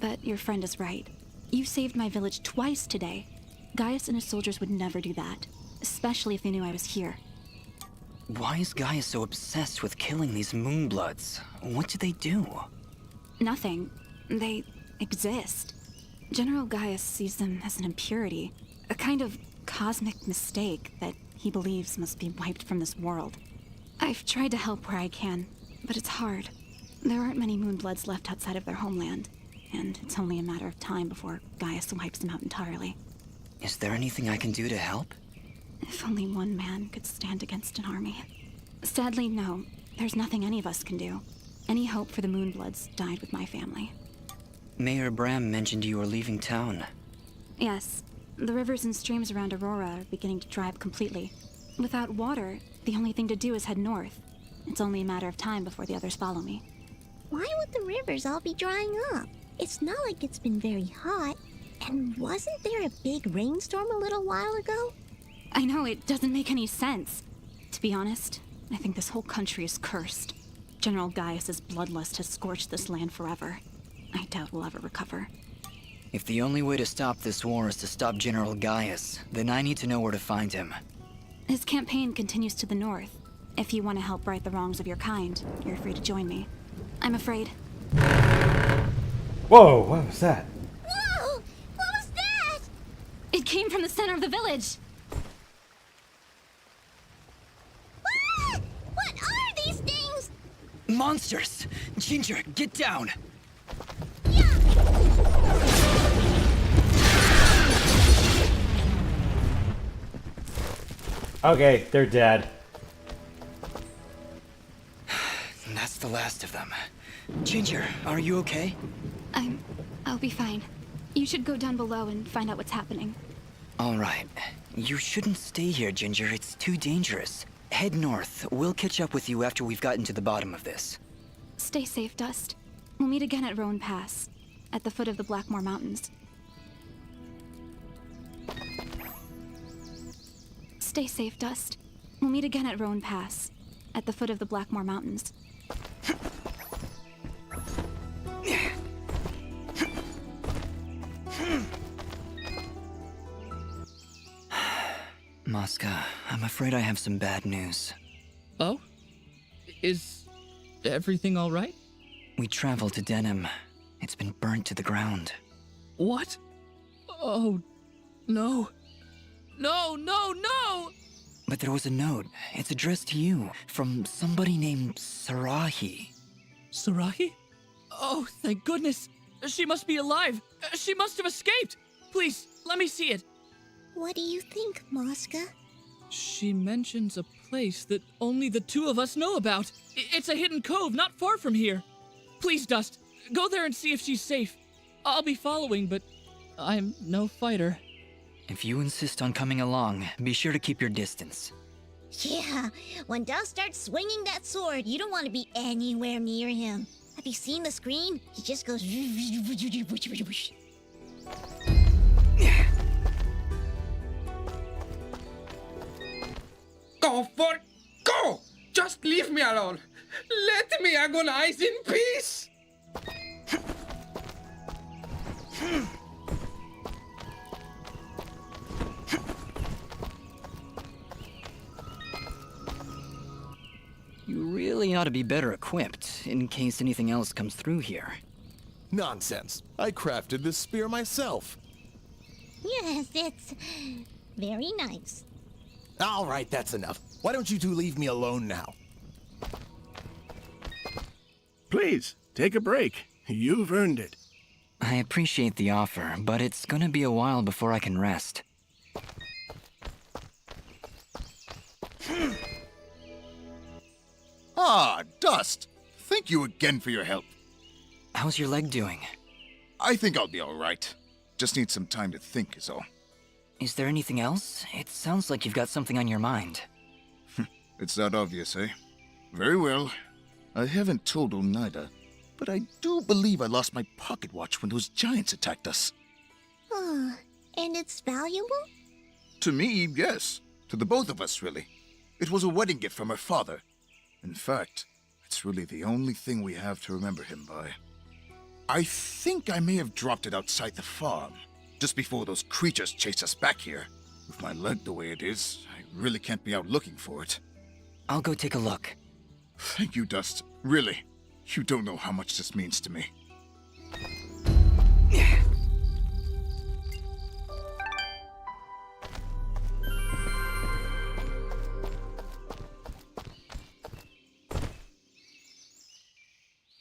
But your friend is right. You saved my village twice today. Gaius and his soldiers would never do that, especially if they knew I was here. Why is Gaius so obsessed with killing these Moonbloods? What do they do? Nothing. They exist. General Gaius sees them as an impurity, a kind of cosmic mistake that he believes must be wiped from this world. I've tried to help where I can, but it's hard. There aren't many Moonbloods left outside of their homeland, and it's only a matter of time before Gaius wipes them out entirely. Is there anything I can do to help? If only one man could stand against an army. Sadly, no. There's nothing any of us can do. Any hope for the Moonbloods died with my family. Mayor Bram mentioned you were leaving town. Yes. The rivers and streams around Aurora are beginning to dry up completely. Without water, the only thing to do is head north. It's only a matter of time before the others follow me. Why would the rivers all be drying up? It's not like it's been very hot. And wasn't there a big rainstorm a little while ago? I know, it doesn't make any sense. To be honest, I think this whole country is cursed. General Gaius's bloodlust has scorched this land forever. I doubt we'll ever recover. If the only way to stop this war is to stop General Gaius, then I need to know where to find him. His campaign continues to the north. If you want to help right the wrongs of your kind, you're free to join me. I'm afraid. Whoa, what was that? Whoa! What was that? It came from the center of the village! Ah! What are these things? Monsters! Ginger, get down! Okay, they're dead. That's the last of them. Ginger, are you okay? I'll be fine. You should go down below and find out what's happening. All right. You shouldn't stay here, Ginger. It's too dangerous. Head north. We'll catch up with you after we've gotten to the bottom of this. Stay safe, Dust. We'll meet again at Roan Pass, at the foot of the Blackmore Mountains. Stay safe, Dust. We'll meet again at Roan Pass, at the foot of the Blackmore Mountains. Mosca, I'm afraid I have some bad news. Oh? Is everything all right? We traveled to Denim. It's been burnt to the ground. What? Oh, no. No, no, no! But there was a note. It's addressed to you, from somebody named Sarahi. Sarahi? Oh, thank goodness. She must be alive. She must have escaped. Please, let me see it. What do you think, Mosca? She mentions a place that only the two of us know about. It's a hidden cove not far from here. Please, Dust, go there and see if she's safe. I'll be following, but I'm no fighter. If you insist on coming along, be sure to keep your distance. Yeah, when Dust starts swinging that sword, you don't want to be anywhere near him. Have you seen the screen? He just goes... Go for it! Go! Just leave me alone! Let me agonize in peace! You really ought to be better equipped, in case anything else comes through here. Nonsense. I crafted this spear myself. Yes, it's very nice. All right, that's enough. Why don't you two leave me alone now? Please, take a break. You've earned it. I appreciate the offer, but it's gonna be a while before I can rest. Ah, Dust! Thank you again for your help. How's your leg doing? I think I'll be alright. Just need some time to think is all. Is there anything else? It sounds like you've got something on your mind. It's that obvious, eh? Very well. I haven't told Oneida, but I do believe I lost my pocket watch when those giants attacked us. Oh, and it's valuable? To me, yes. To the both of us, really. It was a wedding gift from her father. In fact, it's really the only thing we have to remember him by. I think I may have dropped it outside the farm, just before those creatures chased us back here. With my leg the way it is, I really can't be out looking for it. I'll go take a look. Thank you, Dust. Really. You don't know how much this means to me.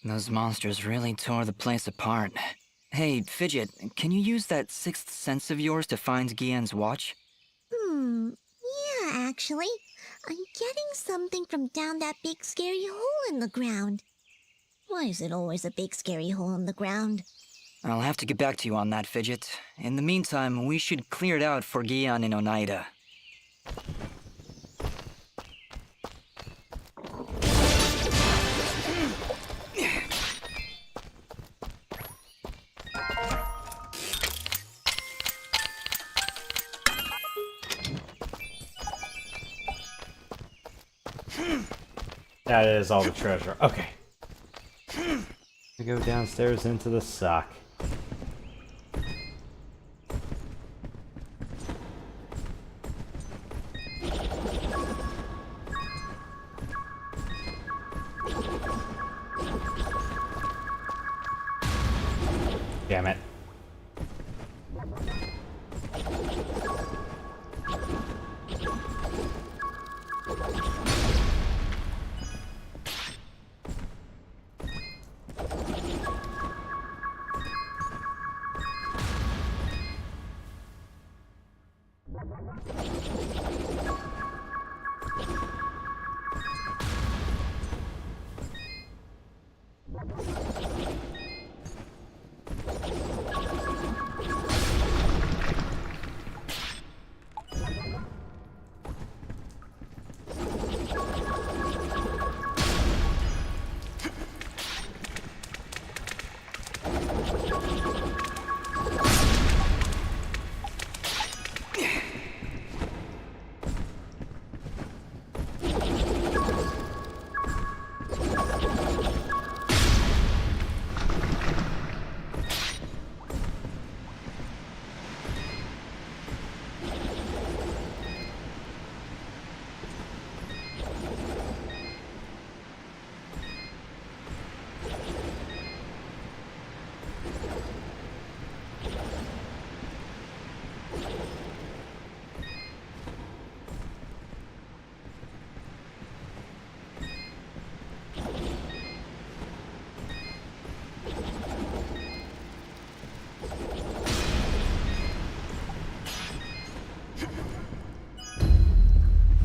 Those monsters really tore the place apart. Hey, Fidget, can you use that sixth sense of yours to find Guillen's watch? Yeah, actually. I'm getting something from down that big scary hole in the ground. Why is it always a big scary hole in the ground? I'll have to get back to you on that, Fidget. In the meantime, we should clear it out for Guillen and Oneida. That is all the treasure. Okay. We go downstairs into the sock. Damn it.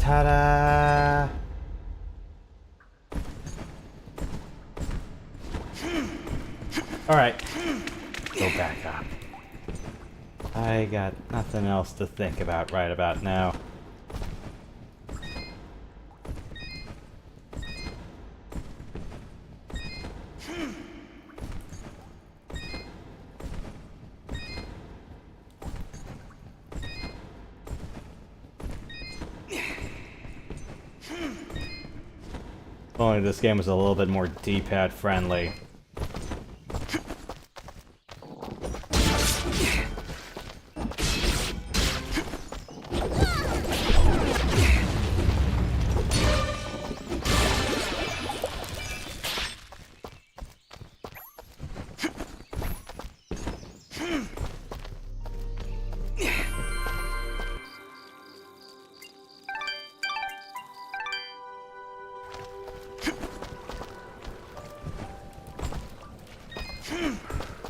Ta-da! Alright. Go back up. I got nothing else to think about right about now. If only this game was a little bit more D-pad friendly.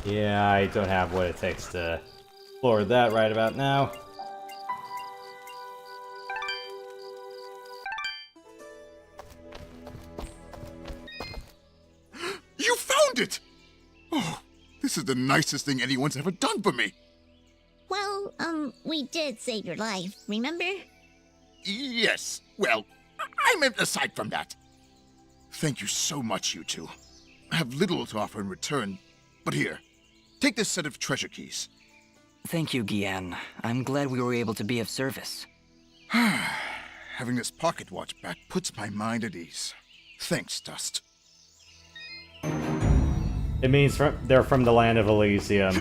Yeah, I don't have what it takes to explore that right about now. You found it! Oh, this is the nicest thing anyone's ever done for me. Well, we did save your life, remember? Yes, well, I meant aside from that. Thank you so much, you two. I have little to offer in return, but here, take this set of treasure keys. Thank you, Gian. I'm glad we were able to be of service. Having this pocket watch back puts my mind at ease. Thanks, Dust. It means they're from the land of Elysium.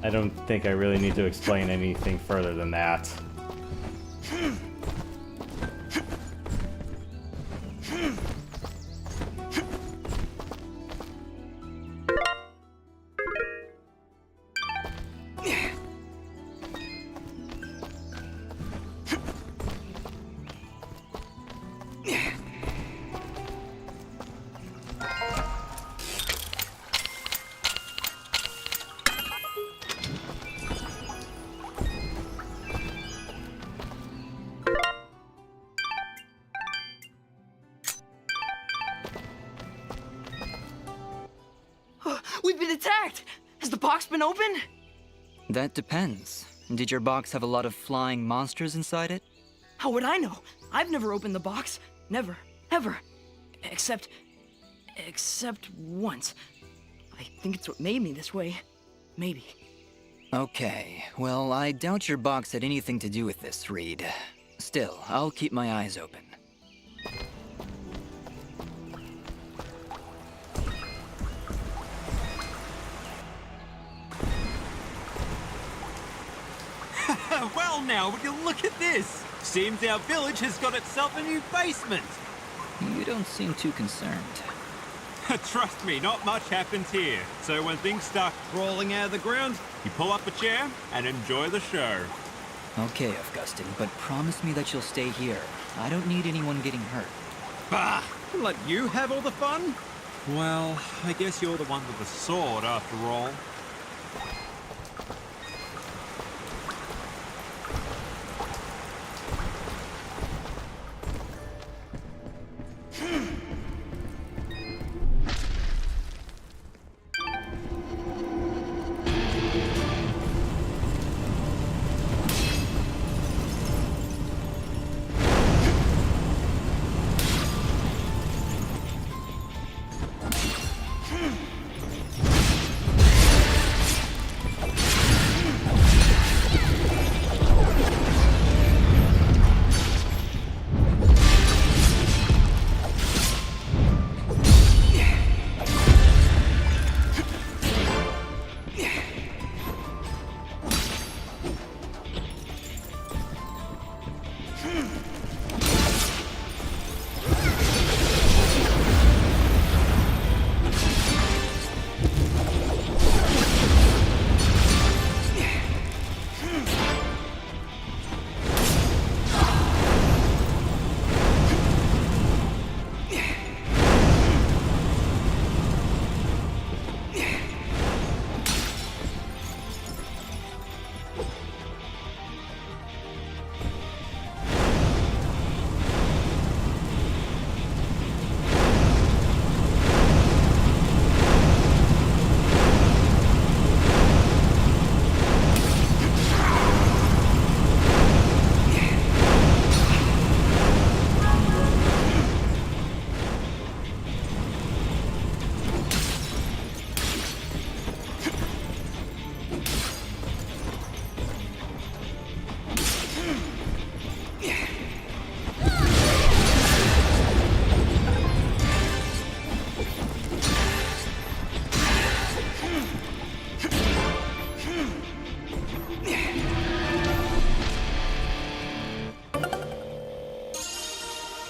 I don't think I really need to explain anything further than that. We've been attacked! Has the box been opened? That depends. Did your box have a lot of flying monsters inside it? How would I know? I've never opened the box. Never. Ever. Except once. I think it's what made me this way. Maybe. Okay, well, I doubt your box had anything to do with this, Reed. Still, I'll keep my eyes open. Well now, would you look at this? Seems our village has got itself a new basement. You don't seem too concerned. Trust me, not much happens here. So when things start crawling out of the ground, you pull up a chair and enjoy the show. Okay, Augustine, but promise me that you'll stay here. I don't need anyone getting hurt. Bah! Let you have all the fun? Well, I guess you're the one with the sword after all.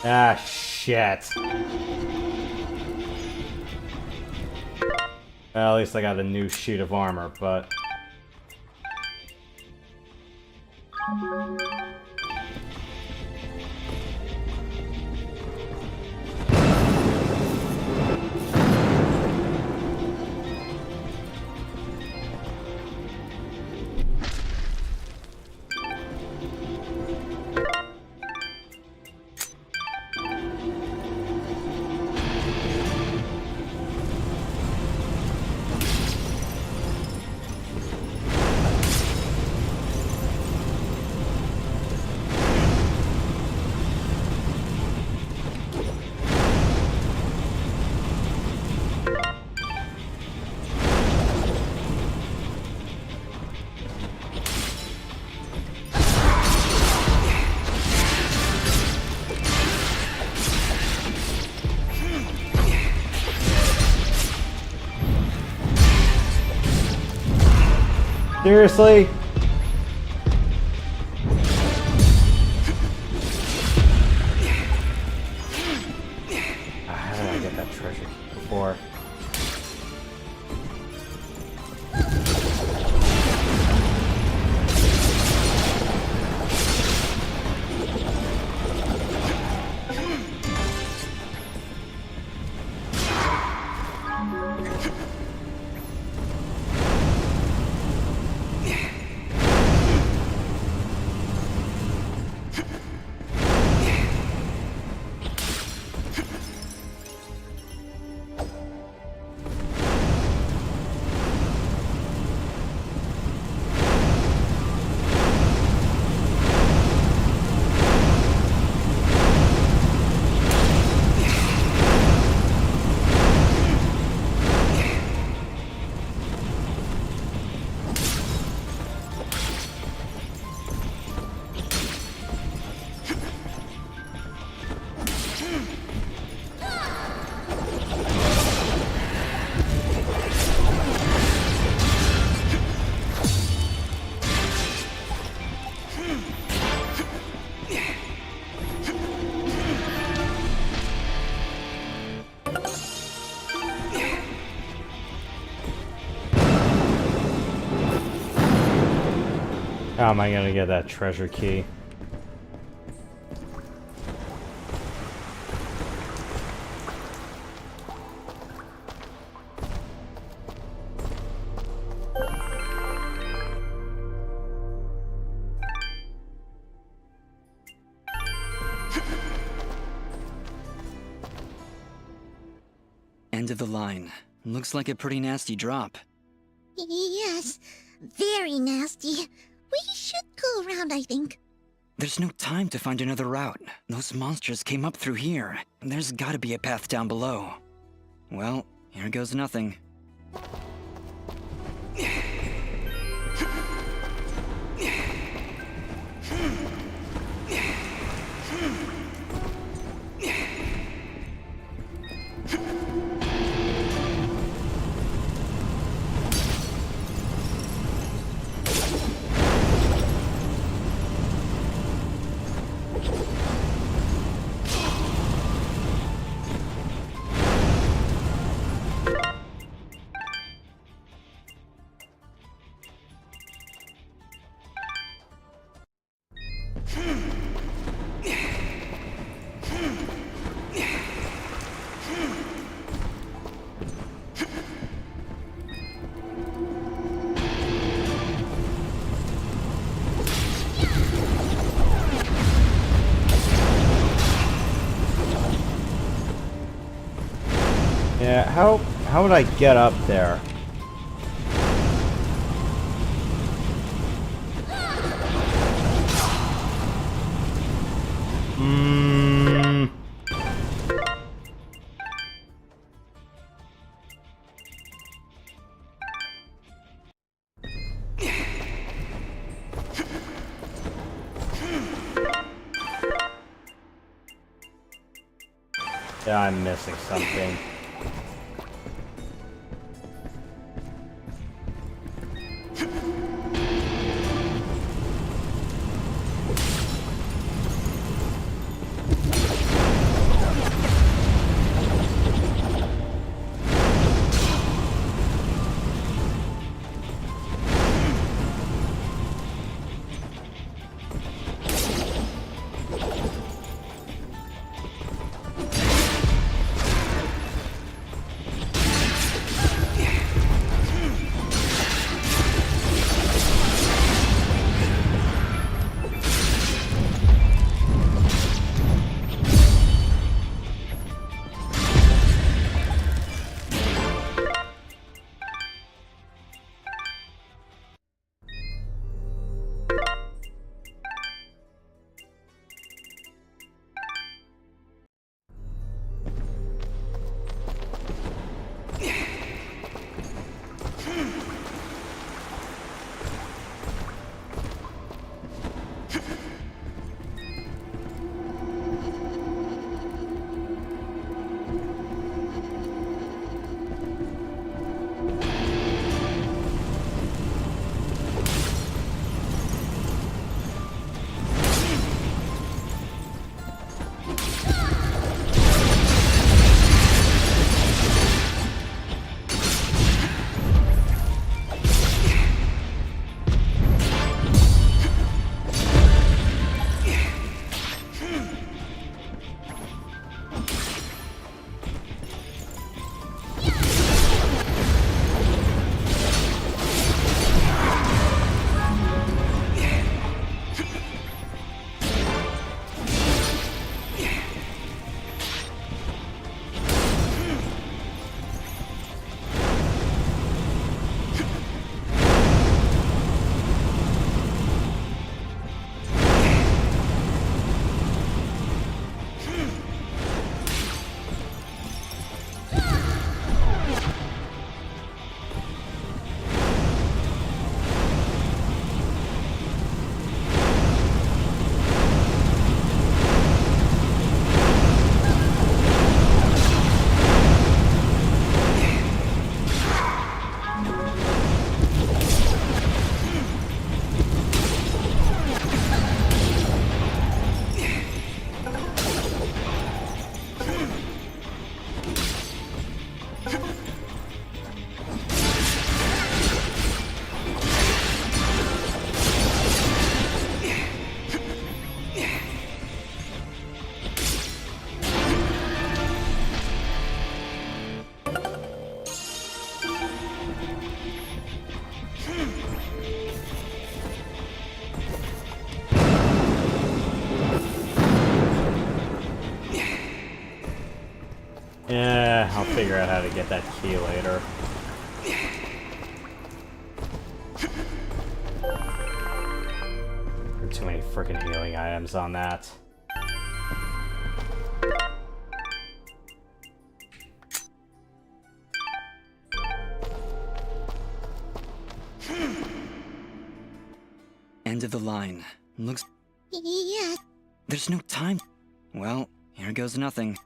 Ah, shit. Well, at least I got a new sheet of armor, but... Seriously? How did I get that treasure before? How am I gonna get that treasure key? End of the line. Looks like a pretty nasty drop. Yes, very nasty. We should go around, I think. There's no time to find another route. Those monsters came up through here. There's gotta be a path down below. Well, here goes nothing. Yeah, how would I get up there? Yeah, I'm missing something. Yeah, I'll figure out how to get that key later. Too many freaking healing items on that. End of the line. Looks... Yeah. There's no time. Well, here goes nothing.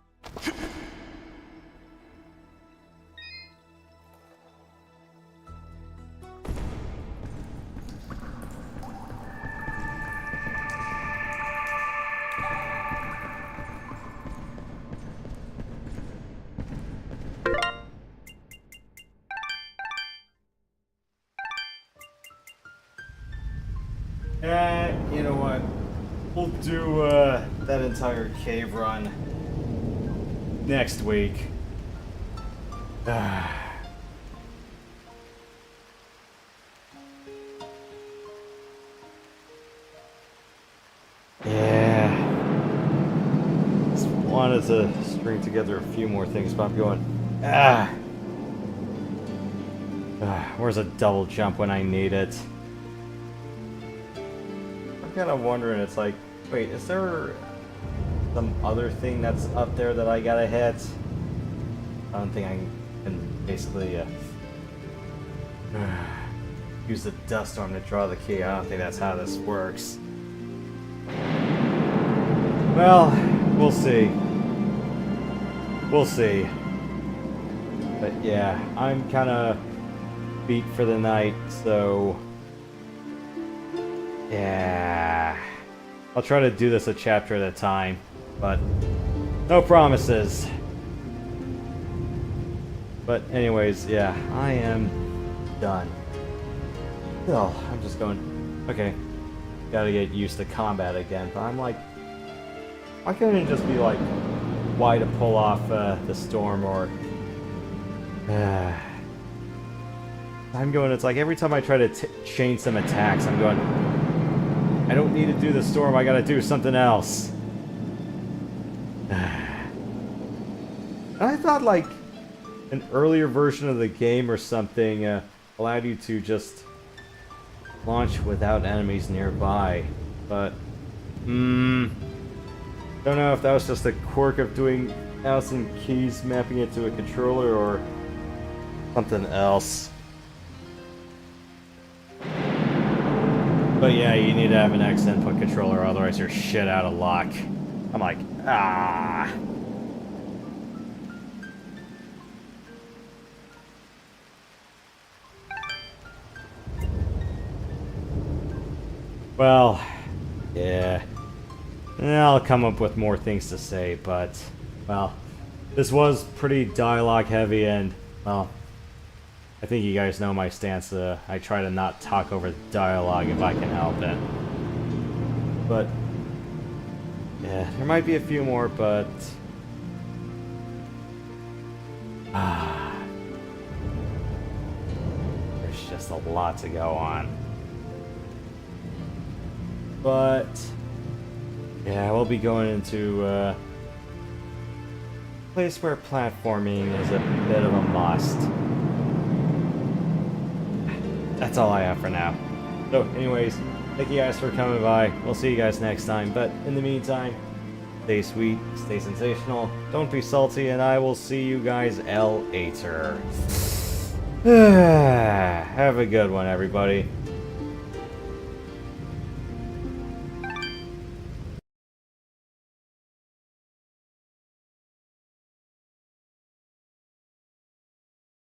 You know what? We'll do that entire cave run next week. Yeah. Just wanted to string together a few more things, but I'm going. Where's a double jump when I need it? I'm kind of wondering, it's like, wait, is there some other thing that's up there that I gotta hit? I don't think I can basically use the dust storm to draw the key. I don't think that's how this works. Well, we'll see. We'll see. But yeah, I'm kind of beat for the night, so yeah. I'll try to do this a chapter at a time, but no promises. But anyways, yeah, I am done. Oh, I'm just going, okay, gotta get used to combat again, but I'm like, why couldn't it just be like, why to pull off the storm, or I'm going, it's like every time I try to chain some attacks, I'm going, I don't need to do the storm, I gotta do something else. I thought like an earlier version of the game or something allowed you to just launch without enemies nearby, but don't know if that was just a quirk of doing Allison keys mapping it to a controller or something else. But yeah, you need to have an X input controller, otherwise you're shit out of luck. I'm like, ah. Well, yeah. I'll come up with more things to say, but, well, this was pretty dialogue heavy, and, well, I think you guys know my stance. I try to not talk over dialogue if I can help it. But, yeah, there might be a few more, but there's just a lot to go on. But yeah, we'll be going into a place where platforming is a bit of a must. That's all I have for now. So anyways, thank you guys for coming by. We'll see you guys next time. But in the meantime, stay sweet, stay sensational, don't be salty, and I will see you guys later. Have a good one, everybody.